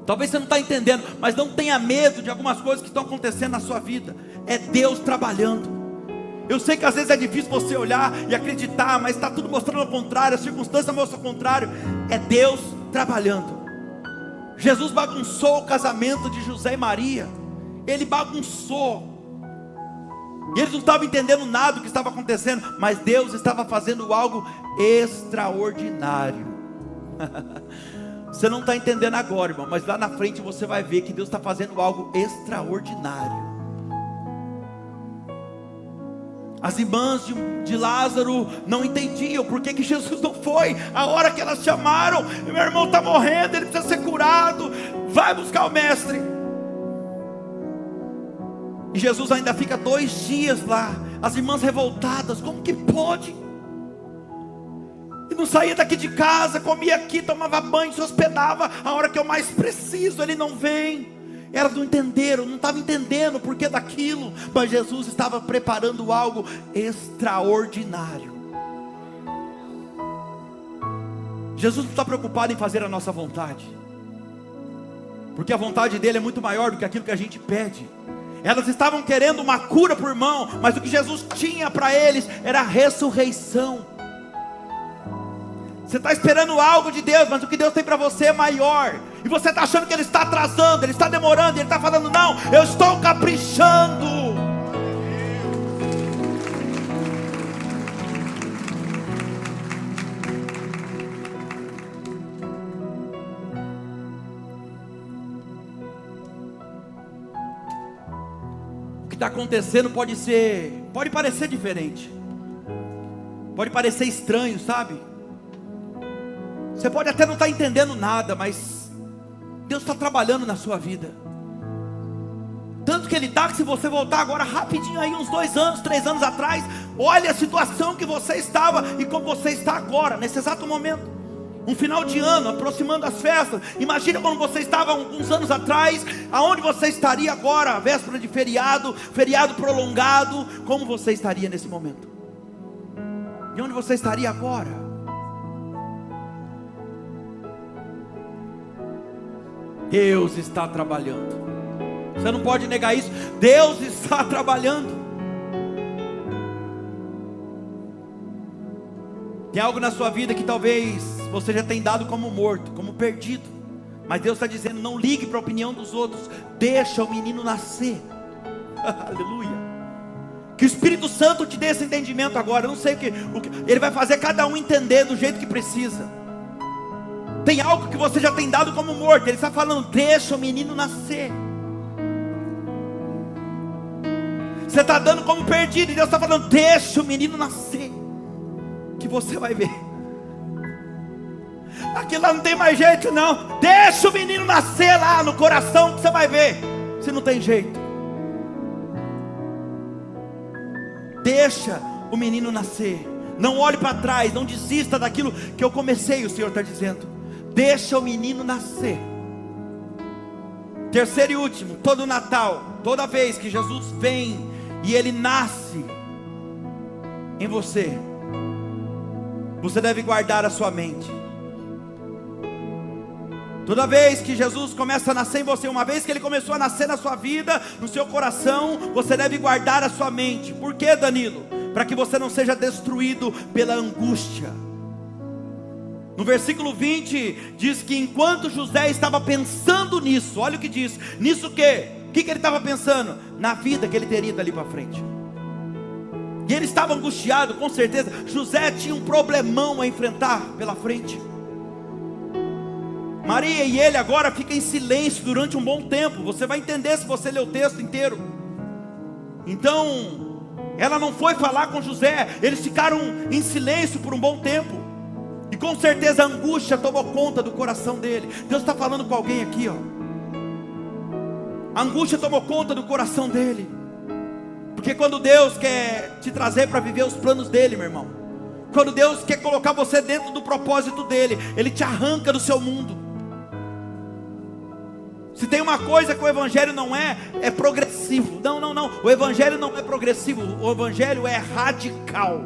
Talvez você não está entendendo, mas não tenha medo de algumas coisas que estão acontecendo na sua vida. É Deus trabalhando. Eu sei que às vezes é difícil você olhar e acreditar, mas está tudo mostrando o contrário, a circunstância mostra o contrário. É Deus trabalhando. Jesus bagunçou o casamento de José e Maria. Ele bagunçou. E eles não estavam entendendo nada do que estava acontecendo, mas Deus estava fazendo algo extraordinário. Você não está entendendo agora, irmão, mas lá na frente você vai ver que Deus está fazendo algo extraordinário. As irmãs de Lázaro não entendiam por que Jesus não foi. A hora que elas chamaram: meu irmão está morrendo, ele precisa ser curado, vai buscar o mestre. E Jesus ainda fica 2 dias lá. As irmãs revoltadas: como que pode? E não saía daqui de casa, comia aqui, tomava banho, se hospedava. A hora que eu mais preciso, ele não vem. Elas não entenderam, não estavam entendendo o porquê daquilo, mas Jesus estava preparando algo extraordinário. Jesus não está preocupado em fazer a nossa vontade, porque a vontade dele é muito maior do que aquilo que a gente pede. Elas estavam querendo uma cura para o irmão, mas o que Jesus tinha para eles era a ressurreição. Você está esperando algo de Deus, mas o que Deus tem para você é maior. E você está achando que Ele está atrasando, Ele está demorando, Ele está falando: não, eu estou caprichando. O que está acontecendo pode parecer diferente, pode parecer estranho, sabe? Você pode até não estar entendendo nada, mas Deus está trabalhando na sua vida. Tanto que Ele dá que se você voltar agora rapidinho aí, uns 2 anos, 3 anos atrás, olha a situação que você estava e como você está agora, nesse exato momento. Um final de ano, aproximando as festas. Imagina como você estava uns anos atrás, aonde você estaria agora, véspera de feriado, feriado prolongado. Como você estaria nesse momento? E onde você estaria agora? Deus está trabalhando. Você não pode negar isso. Deus está trabalhando. Tem algo na sua vida que talvez você já tenha dado como morto, como perdido, mas Deus está dizendo: não ligue para a opinião dos outros, deixa o menino nascer. Aleluia. Que o Espírito Santo te dê esse entendimento agora. Eu não sei o que Ele vai fazer cada um entender do jeito que precisa. Tem algo que você já tem dado como morto. Ele está falando: deixa o menino nascer. Você está dando como perdido, e Deus está falando: deixa o menino nascer, que você vai ver. Aquilo lá não tem mais jeito não. Deixa o menino nascer lá no coração, que você vai ver se não tem jeito. Deixa o menino nascer. Não olhe para trás, não desista daquilo que eu comecei. O Senhor está dizendo: deixa o menino nascer. Terceiro e último, todo Natal, toda vez que Jesus vem e Ele nasce em você, você deve guardar a sua mente. Toda vez que Jesus começa a nascer em você, uma vez que Ele começou a nascer na sua vida, no seu coração, você deve guardar a sua mente. Por quê, Danilo? Para que você não seja destruído pela angústia. No versículo 20 diz que enquanto José estava pensando nisso, olha o que diz: nisso o quê? O que ele estava pensando? Na vida que ele teria dali para frente. E ele estava angustiado, com certeza. José tinha um problemão a enfrentar pela frente. Maria e ele agora ficam em silêncio durante um bom tempo. Você vai entender se você ler o texto inteiro. Então, ela não foi falar com José. Eles ficaram em silêncio por um bom tempo. E com certeza a angústia tomou conta do coração dele. Deus está falando com alguém aqui, ó. A angústia tomou conta do coração dele. Porque quando Deus quer te trazer para viver os planos dele, meu irmão, Quando Deus quer colocar você dentro do propósito dele, Ele te arranca do seu mundo. Se tem uma coisa que o Evangelho não é, é progressivo. Não. O Evangelho não é progressivo, o Evangelho é radical.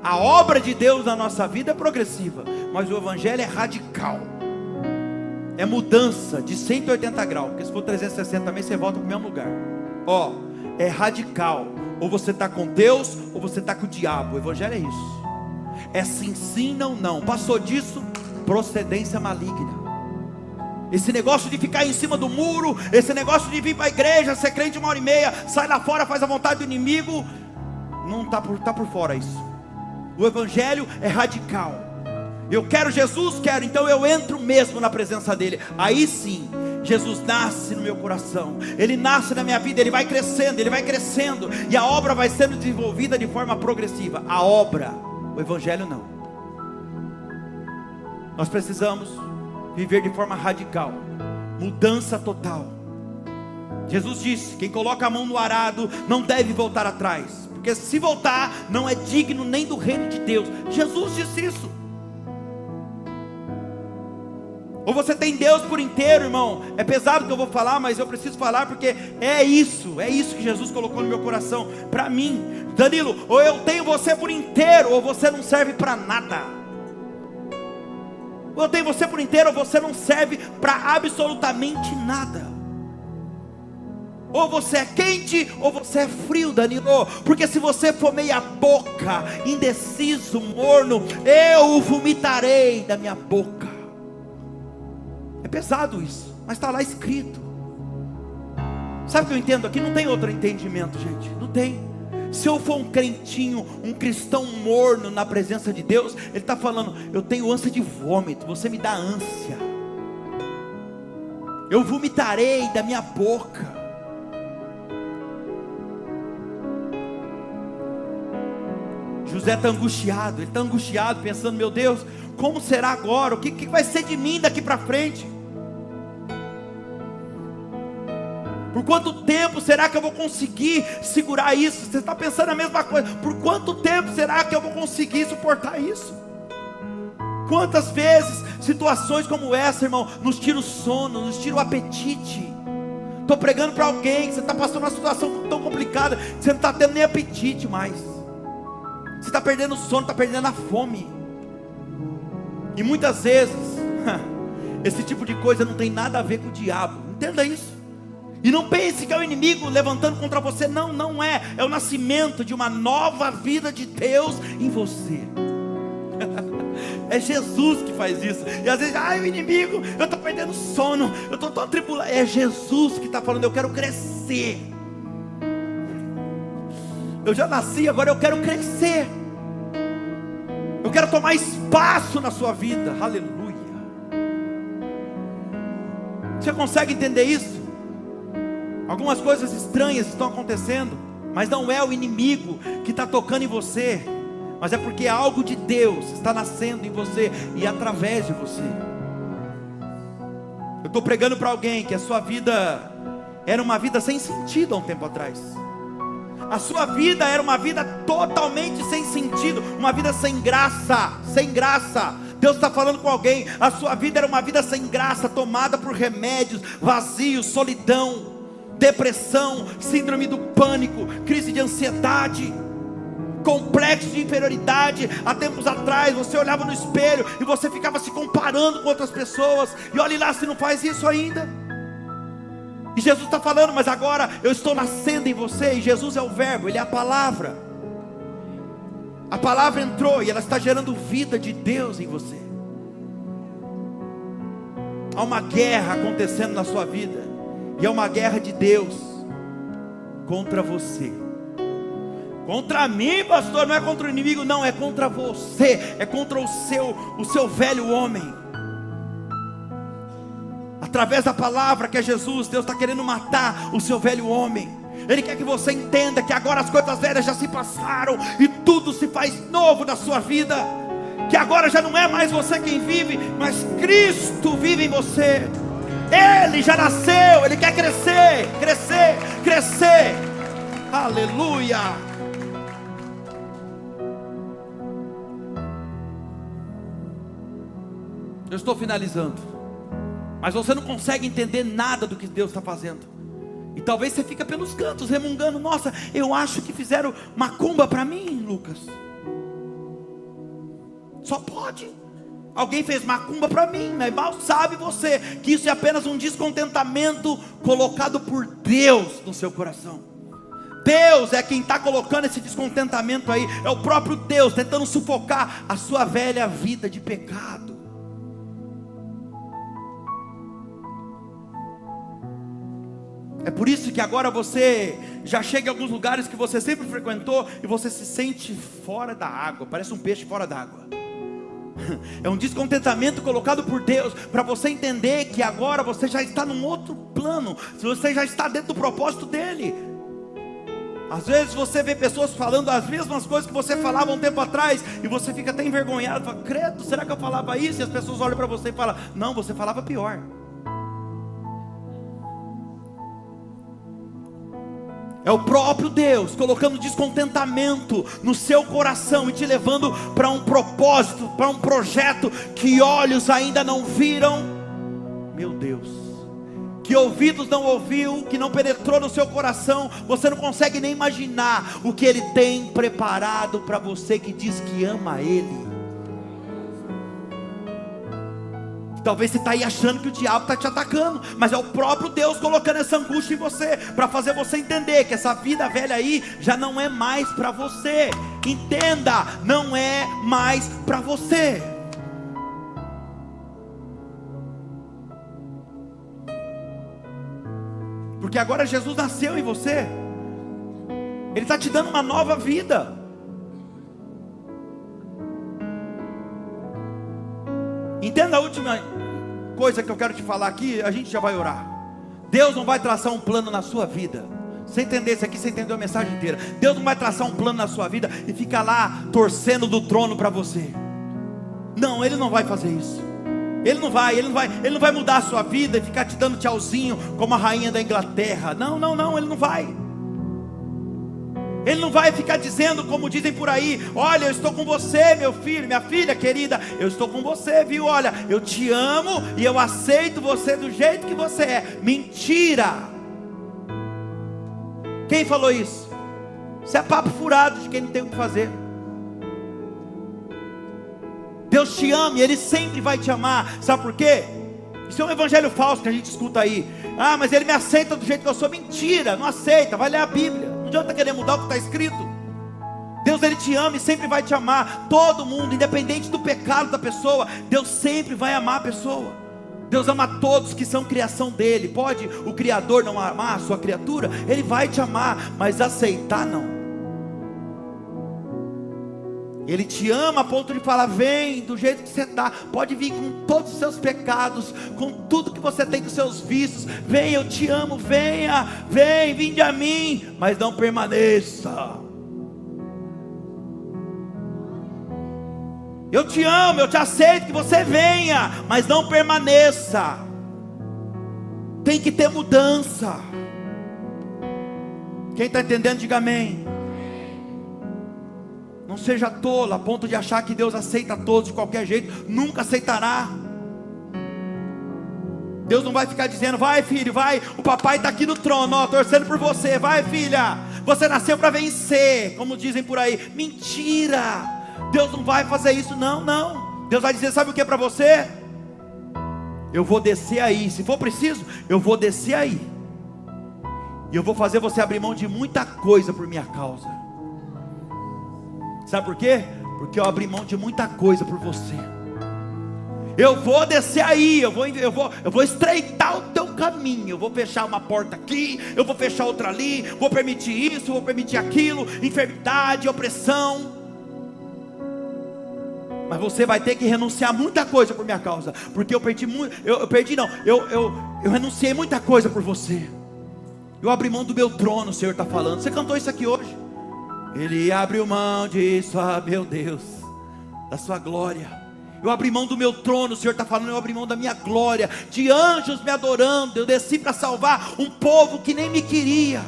A obra de Deus na nossa vida é progressiva, mas o Evangelho é radical. É mudança de 180 graus, porque se for 360 também você volta para o mesmo lugar. É radical. Ou você está com Deus, ou você está com o diabo. O Evangelho é isso. É sim, não. Passou disso, procedência maligna. Esse negócio de ficar em cima do muro, esse negócio de vir para a igreja, ser crente 1h30, sai lá fora, faz a vontade do inimigo, não está por fora isso. O Evangelho é radical. Eu quero Jesus, então eu entro mesmo na presença dele. Aí sim, Jesus nasce no meu coração, Ele nasce na minha vida, Ele vai crescendo, e a obra vai sendo desenvolvida de forma progressiva. A obra, o Evangelho não. Nós precisamos viver de forma radical, mudança total. Jesus disse: quem coloca a mão no arado não deve voltar atrás, porque se voltar, não é digno nem do reino de Deus. Jesus disse isso. Ou você tem Deus por inteiro, irmão. É pesado que eu vou falar, mas eu preciso falar, porque é isso que Jesus colocou no meu coração, para mim. Danilo, ou eu tenho você por inteiro, ou você não serve para nada. Ou eu tenho você por inteiro, ou você não serve para absolutamente nada. Ou você é quente, ou você é frio, Danilo. Porque se você for meia boca, indeciso, morno, eu o vomitarei da minha boca. É pesado isso, mas está lá escrito. Sabe o que eu entendo aqui? Não tem outro entendimento, gente. Não tem. Se eu for um crentinho, um cristão morno na presença de Deus, Ele está falando: eu tenho ânsia de vômito, você me dá ânsia, eu vomitarei da minha boca. José está angustiado, ele está angustiado, pensando: meu Deus, como será agora? O que vai ser de mim daqui para frente? Por quanto tempo será que eu vou conseguir segurar isso? Você está pensando a mesma coisa. Por quanto tempo será que eu vou conseguir suportar isso? Quantas vezes situações como essa, irmão, nos tira o sono, nos tira o apetite. Estou pregando para alguém que você está passando uma situação tão complicada que você não está tendo nem apetite mais. Você está perdendo o sono, está perdendo a fome. E muitas vezes esse tipo de coisa não tem nada a ver com o diabo. Entenda isso. E não pense que é o inimigo levantando contra você. Não é. É o nascimento de uma nova vida de Deus em você. É Jesus que faz isso. E às vezes, o inimigo, eu estou perdendo sono, eu estou tão atribulado. É Jesus que está falando: eu quero crescer. Eu já nasci, agora eu quero crescer. Eu quero tomar espaço na sua vida. Aleluia. Você consegue entender isso? Algumas coisas estranhas estão acontecendo, mas não é o inimigo que está tocando em você, mas é porque algo de Deus está nascendo em você e através de você. Eu estou pregando para alguém que a sua vida era uma vida sem sentido há um tempo atrás. A sua vida era uma vida totalmente sem sentido, uma vida sem graça, Deus está falando com alguém: a sua vida era uma vida sem graça, tomada por remédios, vazio, solidão, depressão, síndrome do pânico, crise de ansiedade, complexo de inferioridade. Há tempos atrás você olhava no espelho e você ficava se comparando com outras pessoas, e olhe lá se não faz isso ainda. E Jesus está falando: mas agora eu estou nascendo em você. E Jesus é o verbo, Ele é a palavra. A palavra entrou e ela está gerando vida de Deus em você. Há uma guerra acontecendo na sua vida, e é uma guerra de Deus contra você. Contra mim, pastor, não é contra o inimigo, não, é contra você, é contra o seu velho homem. Através da palavra que é Jesus, Deus está querendo matar o seu velho homem. Ele quer que você entenda que agora as coisas velhas já se passaram e tudo se faz novo na sua vida. Que agora já não é mais você quem vive, mas Cristo vive em você. Ele já nasceu, Ele quer crescer. Aleluia. Eu estou finalizando. Mas você não consegue entender nada do que Deus está fazendo. E talvez você fica pelos cantos remungando: nossa, eu acho que fizeram macumba para mim, Lucas. Só pode. Alguém fez macumba para mim, mas mal sabe você que isso é apenas um descontentamento colocado por Deus no seu coração. Deus é quem está colocando esse descontentamento aí. É o próprio Deus tentando sufocar a sua velha vida de pecado. É por isso que agora você já chega em alguns lugares que você sempre frequentou e você se sente fora da água, parece um peixe fora d'água. É um descontentamento colocado por Deus, para você entender que agora você já está num outro plano, você já está dentro do propósito dEle. Às vezes você vê pessoas falando as mesmas coisas que você falava um tempo atrás, e você fica até envergonhado, fala: credo, será que eu falava isso? E as pessoas olham para você e falam: não, você falava pior. É o próprio Deus colocando descontentamento no seu coração e te levando para um propósito, para um projeto que olhos ainda não viram, meu Deus, que ouvidos não ouviu, que não penetrou no seu coração. Você não consegue nem imaginar o que Ele tem preparado para você que diz que ama Ele. Talvez você está aí achando que o diabo está te atacando, mas é o próprio Deus colocando essa angústia em você, para fazer você entender que essa vida velha aí já não é mais para você. Entenda, não é mais para você. Porque agora Jesus nasceu em você, Ele está te dando uma nova vida. Entenda a última coisa que eu quero te falar aqui, a gente já vai orar. Deus não vai traçar um plano na sua vida. Você entender isso aqui, você entendeu a mensagem inteira. Deus não vai traçar um plano na sua vida e ficar lá torcendo do trono para você. Não, Ele não vai fazer isso. Ele não vai mudar a sua vida e ficar te dando tchauzinho como a rainha da Inglaterra. Não, Ele não vai. Ele não vai ficar dizendo, como dizem por aí: olha, eu estou com você, meu filho, minha filha querida, eu estou com você, viu? Olha, eu te amo e eu aceito você do jeito que você é. Mentira! Quem falou isso? Isso é papo furado de quem não tem o que fazer. Deus te ama e Ele sempre vai te amar. Sabe por quê? Isso é um evangelho falso que a gente escuta aí. Ah, mas Ele me aceita do jeito que eu sou. Mentira, não aceita. Vai ler a Bíblia. Não adianta querer mudar o que está escrito. Deus, Ele te ama e sempre vai te amar. Todo mundo, independente do pecado da pessoa, Deus sempre vai amar a pessoa. Deus ama todos que são criação dEle. Pode o Criador não amar a sua criatura? Ele vai te amar, mas aceitar não. Ele te ama a ponto de falar: vem do jeito que você está, pode vir com todos os seus pecados, com tudo que você tem dos seus vícios. Vem, eu te amo, venha, vinde a mim, mas não permaneça. Eu te amo, eu te aceito que você venha, mas não permaneça. Tem que ter mudança. Quem está entendendo, diga amém. Não seja tolo a ponto de achar que Deus aceita todos de qualquer jeito. Nunca aceitará. Deus não vai ficar dizendo: vai filho, vai, o papai está aqui no trono, ó, torcendo por você. Vai filha, você nasceu para vencer, como dizem por aí. Mentira. Deus não vai fazer isso, não. Deus vai dizer: sabe o que é para você? Eu vou descer aí, se for preciso, eu vou descer aí, e eu vou fazer você abrir mão de muita coisa por minha causa. Sabe por quê? Porque eu abri mão de muita coisa por você. Eu vou descer aí, eu vou estreitar o teu caminho. Eu vou fechar uma porta aqui, eu vou fechar outra ali, vou permitir isso, vou permitir aquilo, enfermidade, opressão. Mas você vai ter que renunciar a muita coisa por minha causa, porque eu renunciei muita coisa por você. Eu abri mão do meu trono, o Senhor está falando. Você cantou isso aqui hoje. Ele abriu mão disso, meu Deus, da sua glória. Eu abri mão do meu trono, o Senhor está falando. Eu abri mão da minha glória, de anjos me adorando. Eu desci para salvar um povo que nem me queria.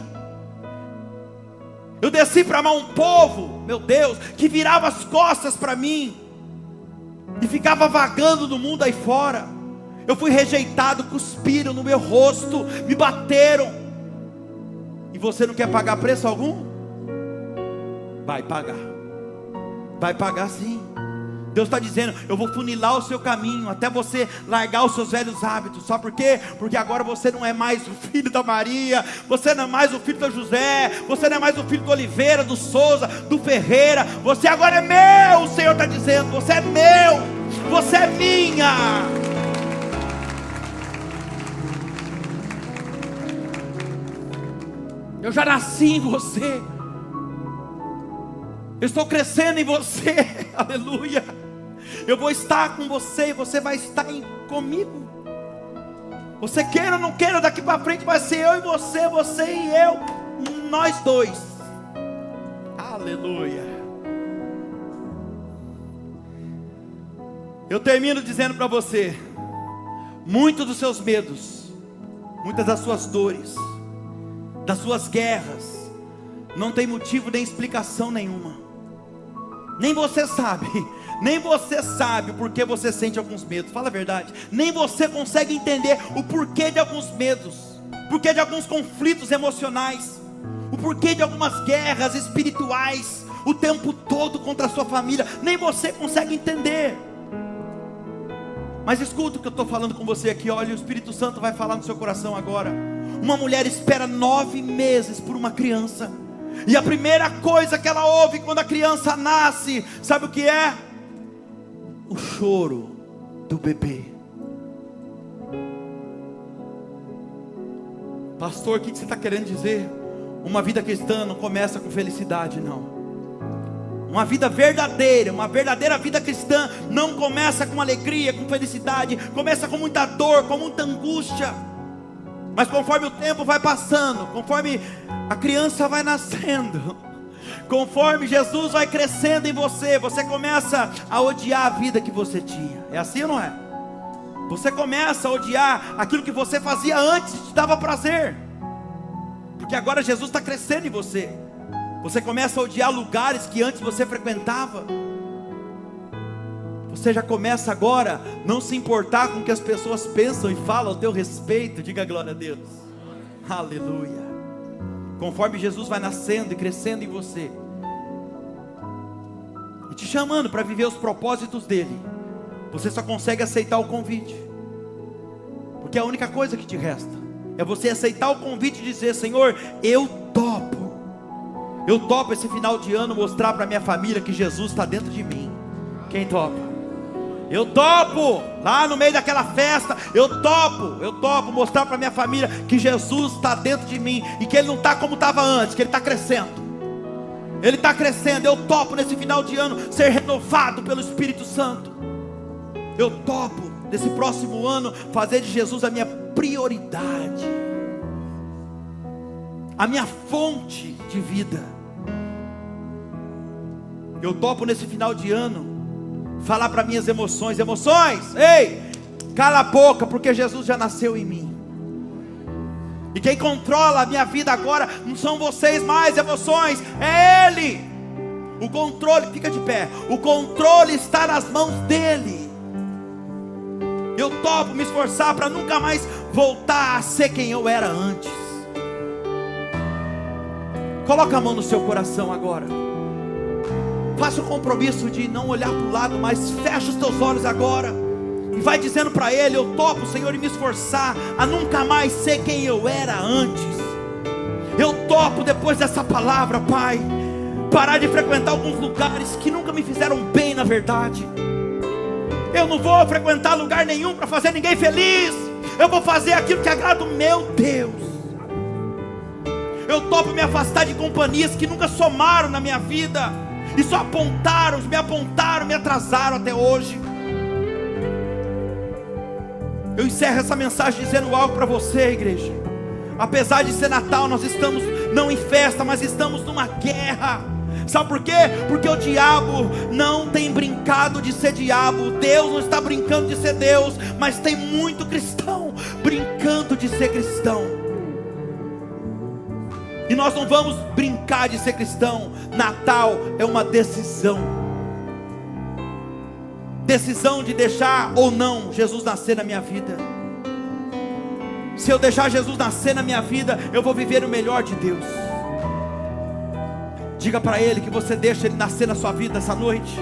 Eu desci para amar um povo, meu Deus, que virava as costas para mim. e ficava vagando no mundo aí fora. Eu fui rejeitado, cuspiram no meu rosto, me bateram. E você não quer pagar preço algum? Vai pagar. Vai pagar sim. Deus está dizendo, eu vou funilar o seu caminho, até você largar os seus velhos hábitos. Sabe por quê? Porque agora você não é mais o filho da Maria, você não é mais o filho do José, você não é mais o filho do Oliveira, do Souza, do Ferreira. Você agora é meu, o Senhor está dizendo, você é meu, você é minha. Eu já nasci em você, eu estou crescendo em você, aleluia. Eu vou estar com você e você vai estar comigo. Você queira ou não queira, daqui para frente vai ser eu e você, você e eu, nós dois. Aleluia. Eu termino dizendo para você, muitos dos seus medos, muitas das suas dores, das suas guerras, não tem motivo nem explicação nenhuma. Nem você sabe o porquê você sente alguns medos. Fala a verdade. Nem você consegue entender o porquê de alguns medos, porquê de alguns conflitos emocionais, o porquê de algumas guerras espirituais, o tempo todo contra a sua família. Nem você consegue entender. Mas escuta o que eu estou falando com você aqui. Olha, o Espírito Santo vai falar no seu coração agora. Uma mulher espera 9 meses por uma criança, e a primeira coisa que ela ouve quando a criança nasce, sabe o que é? O choro do bebê. Pastor, o que você está querendo dizer? Uma vida cristã não começa com felicidade, não. Uma vida verdadeira, uma verdadeira vida cristã não começa com alegria, com felicidade. Começa com muita dor, com muita angústia. Mas conforme o tempo vai passando, conforme a criança vai nascendo, conforme Jesus vai crescendo em você, você começa a odiar a vida que você tinha. É assim ou não é? Você começa a odiar aquilo que você fazia antes, te dava prazer, porque agora Jesus está crescendo em você. Você começa a odiar lugares que antes você frequentava. Você já começa agora a não se importar com o que as pessoas pensam e falam ao teu respeito. Diga glória a Deus. Aleluia. Conforme Jesus vai nascendo e crescendo em você, e te chamando para viver os propósitos dele, você só consegue aceitar o convite, porque a única coisa que te resta é você aceitar o convite e dizer: Senhor, eu topo esse final de ano mostrar para minha família que Jesus está dentro de mim. Quem topa? Eu topo, lá no meio daquela festa, eu topo mostrar para minha família que Jesus está dentro de mim, e que Ele não está como estava antes, que Ele está crescendo. Ele está crescendo. Eu topo nesse final de ano ser renovado pelo Espírito Santo. Eu topo nesse próximo ano fazer de Jesus a minha prioridade, a minha fonte de vida. Eu topo nesse final de ano falar para minhas emoções: ei, cala a boca, porque Jesus já nasceu em mim. E quem controla a minha vida agora não são vocês mais, emoções, é Ele. O controle, fica de pé, o controle está nas mãos dEle. Eu topo me esforçar para nunca mais voltar a ser quem eu era antes. Coloca a mão no seu coração agora. Faça o compromisso de não olhar para o lado, mas fecha os teus olhos agora e vai dizendo para Ele: eu topo, Senhor, e me esforçar a nunca mais ser quem eu era antes. Eu topo, depois dessa palavra, Pai, parar de frequentar alguns lugares que nunca me fizeram bem, na verdade. Eu não vou frequentar lugar nenhum para fazer ninguém feliz. Eu vou fazer aquilo que agrada o meu Deus. Eu topo me afastar de companhias que nunca somaram na minha vida e só apontaram, me atrasaram até hoje. Eu encerro essa mensagem dizendo algo para você, igreja. Apesar de ser Natal, nós estamos não em festa, mas estamos numa guerra. Sabe por quê? Porque o diabo não tem brincado de ser diabo. Deus não está brincando de ser Deus, mas tem muito cristão brincando de ser cristão. E nós não vamos brincar de ser cristão. Natal é uma decisão. decisão de deixar ou não Jesus nascer na minha vida. Se eu deixar Jesus nascer na minha vida, eu vou viver o melhor de Deus. Diga para Ele que você deixa Ele nascer na sua vida essa noite,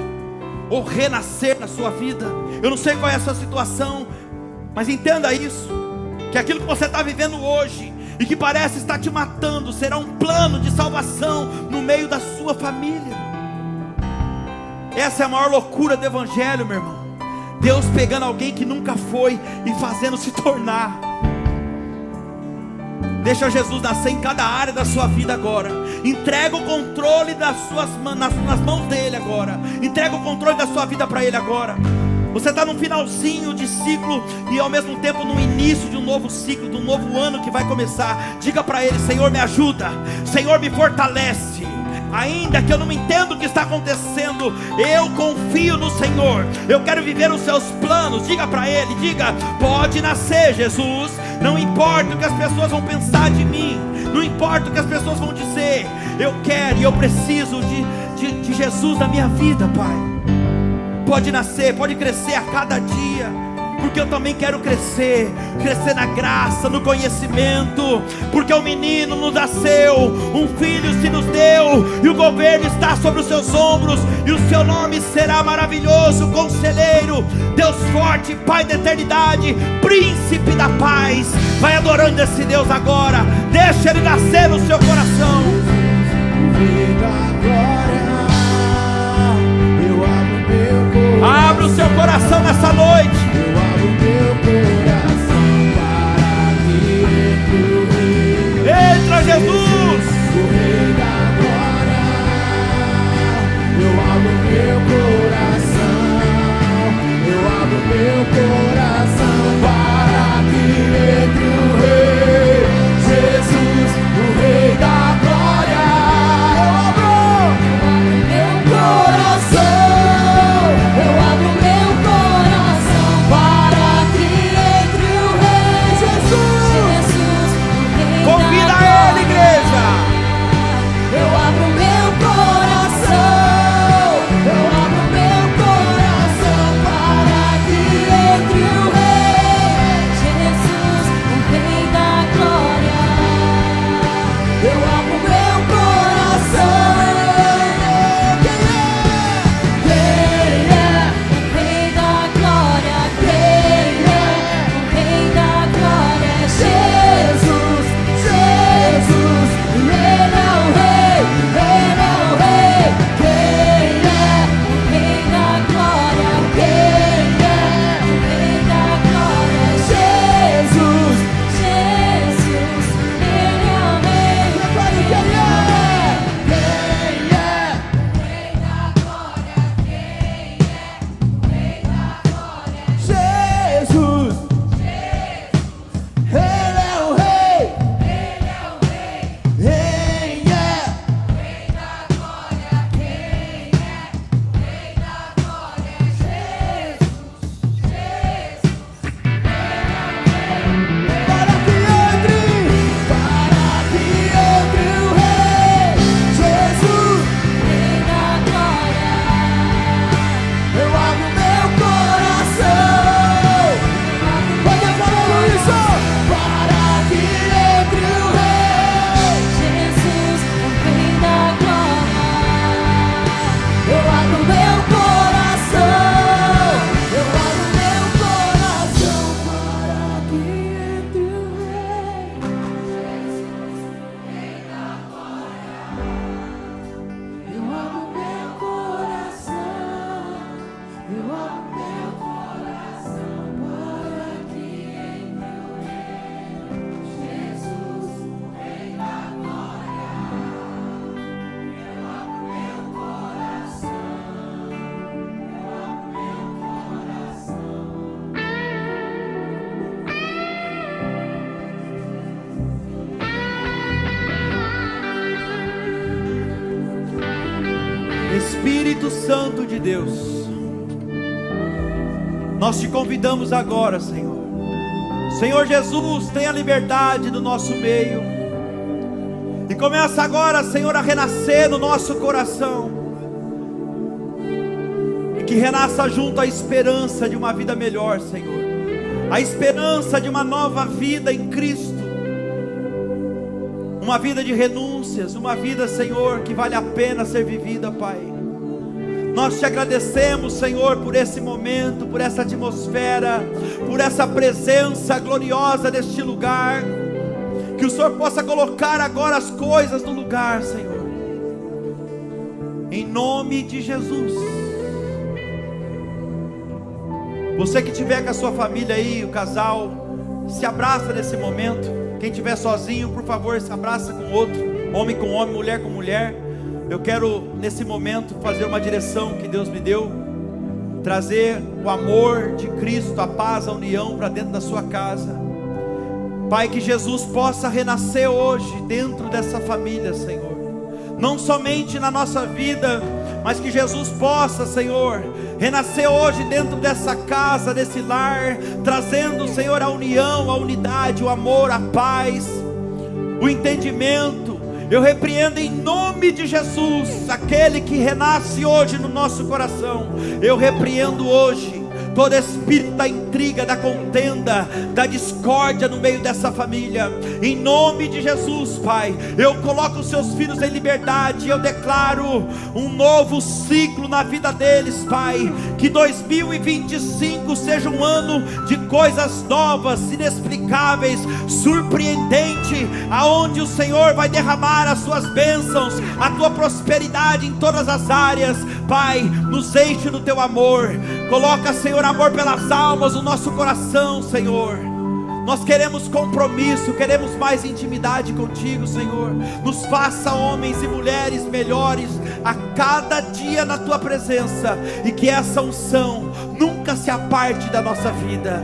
ou renascer na sua vida. Eu não sei qual é a sua situação, mas entenda isso, que aquilo que você está vivendo hoje, e que parece estar te matando, será um plano de salvação no meio da sua família. Essa é a maior loucura do Evangelho, meu irmão. Deus pegando alguém que nunca foi e fazendo se tornar. Deixa Jesus nascer em cada área da sua vida agora. Entrega o controle das suas nas mãos dele agora. Entrega o controle da sua vida para Ele agora. Você está no finalzinho de ciclo e ao mesmo tempo no início de um novo ciclo, de um novo ano que vai começar. Diga para Ele: Senhor, me ajuda, Senhor, me fortalece. Ainda que eu não entenda o que está acontecendo, eu confio no Senhor. Eu quero viver os seus planos. Diga para Ele, diga: pode nascer, Jesus. Não importa o que as pessoas vão pensar de mim, não importa o que as pessoas vão dizer. Eu quero e eu preciso de Jesus na minha vida, Pai. Pode nascer, pode crescer a cada dia, porque eu também quero crescer na graça, no conhecimento, porque o menino nos nasceu, um filho se nos deu, e o governo está sobre os seus ombros, e o seu nome será maravilhoso, Conselheiro, Deus forte, Pai da eternidade, Príncipe da paz. Vai adorando esse Deus agora, deixa Ele nascer no seu coração. Abra o seu coração nessa noite. Eu abro meu coração para que entre o Rei. Entra, Jesus. O Rei da glória. Eu abro meu coração. Eu abro meu coração para que entre o Rei. Jesus, o Rei da glória. Eu abro meu coração. Espírito Santo de Deus, nós te convidamos agora, Senhor. Senhor Jesus, tenha liberdade no nosso meio, e começa agora, Senhor, a renascer no nosso coração, e Que renasça junto a esperança de uma vida melhor, Senhor. A esperança de uma nova vida em Cristo. Uma vida de renúncias, uma vida, Senhor, que vale a pena ser vivida, Pai. Nós te agradecemos, Senhor, por esse momento, por essa atmosfera, por essa presença gloriosa neste lugar. Que o Senhor possa colocar agora as coisas no lugar, Senhor. Em nome de Jesus. Você que estiver com a sua família aí, o casal, se abraça nesse momento. Quem estiver sozinho, por favor, se abraça com outro. Homem com homem, mulher com mulher. Eu quero nesse momento fazer uma direção que Deus me deu. Trazer o amor de Cristo, a paz, a união para dentro da sua casa. Pai, que Jesus possa renascer hoje dentro dessa família, Senhor. Não somente na nossa vida, mas que Jesus possa, Senhor, renascer hoje dentro dessa casa, desse lar, trazendo, Senhor, a união, a unidade, o amor, a paz, o entendimento. Eu repreendo em nome de Jesus aquele que renasce hoje no nosso coração. Eu repreendo hoje todo espírito da intriga, da contenda, da discórdia no meio dessa família. Em nome de Jesus, Pai, eu coloco os seus filhos em liberdade. Eu declaro um novo ciclo na vida deles, Pai. Que 2025 seja um ano de coisas novas, inexplicáveis, surpreendente, aonde o Senhor vai derramar as suas bênçãos, a tua prosperidade em todas as áreas. Pai, nos enche do teu amor. Coloca, Senhor, amor pelas almas no nosso coração, Senhor. Nós queremos compromisso, queremos mais intimidade contigo, Senhor. Nos faça homens e mulheres melhores a cada dia na tua presença, e que essa unção nunca se aparte da nossa vida.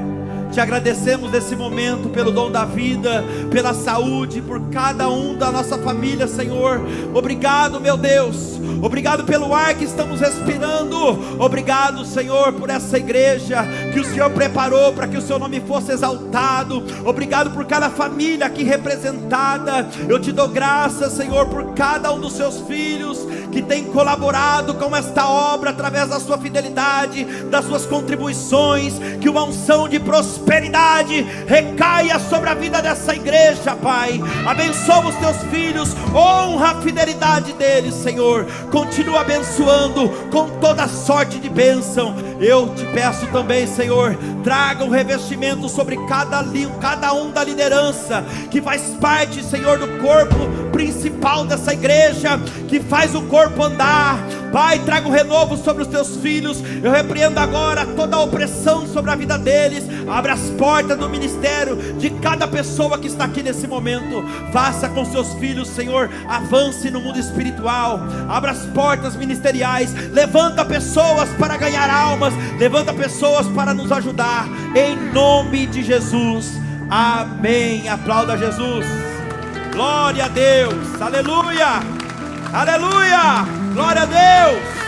Te agradecemos nesse momento pelo dom da vida, pela saúde, por cada um da nossa família, Senhor. Obrigado, meu Deus. Obrigado pelo ar que estamos respirando. Obrigado, Senhor, por essa igreja que o Senhor preparou para que o seu nome fosse exaltado. Obrigado por cada família aqui representada. Eu te dou graças, Senhor, por cada um dos seus filhos que tem colaborado com esta obra através da sua fidelidade, das suas contribuições. Que uma unção de prosperidade recaia sobre a vida dessa igreja, Pai. Abençoa os teus filhos, honra a fidelidade deles, Senhor. Continua abençoando com toda sorte de bênção. Eu te peço também, Senhor, traga um revestimento sobre cada um da liderança que faz parte, Senhor, do corpo principal dessa igreja, que faz o corpo andar. Pai, traga um renovo sobre os teus filhos. Eu repreendo agora toda a opressão sobre a vida deles. Abra as portas do ministério de cada pessoa que está aqui nesse momento. Faça com seus filhos, Senhor, avance no mundo espiritual. Abra as portas ministeriais. Levanta pessoas para ganhar almas. Levanta pessoas para nos ajudar. Em nome de Jesus. Amém. Aplauda Jesus. Glória a Deus. Aleluia. Aleluia. Glória a Deus.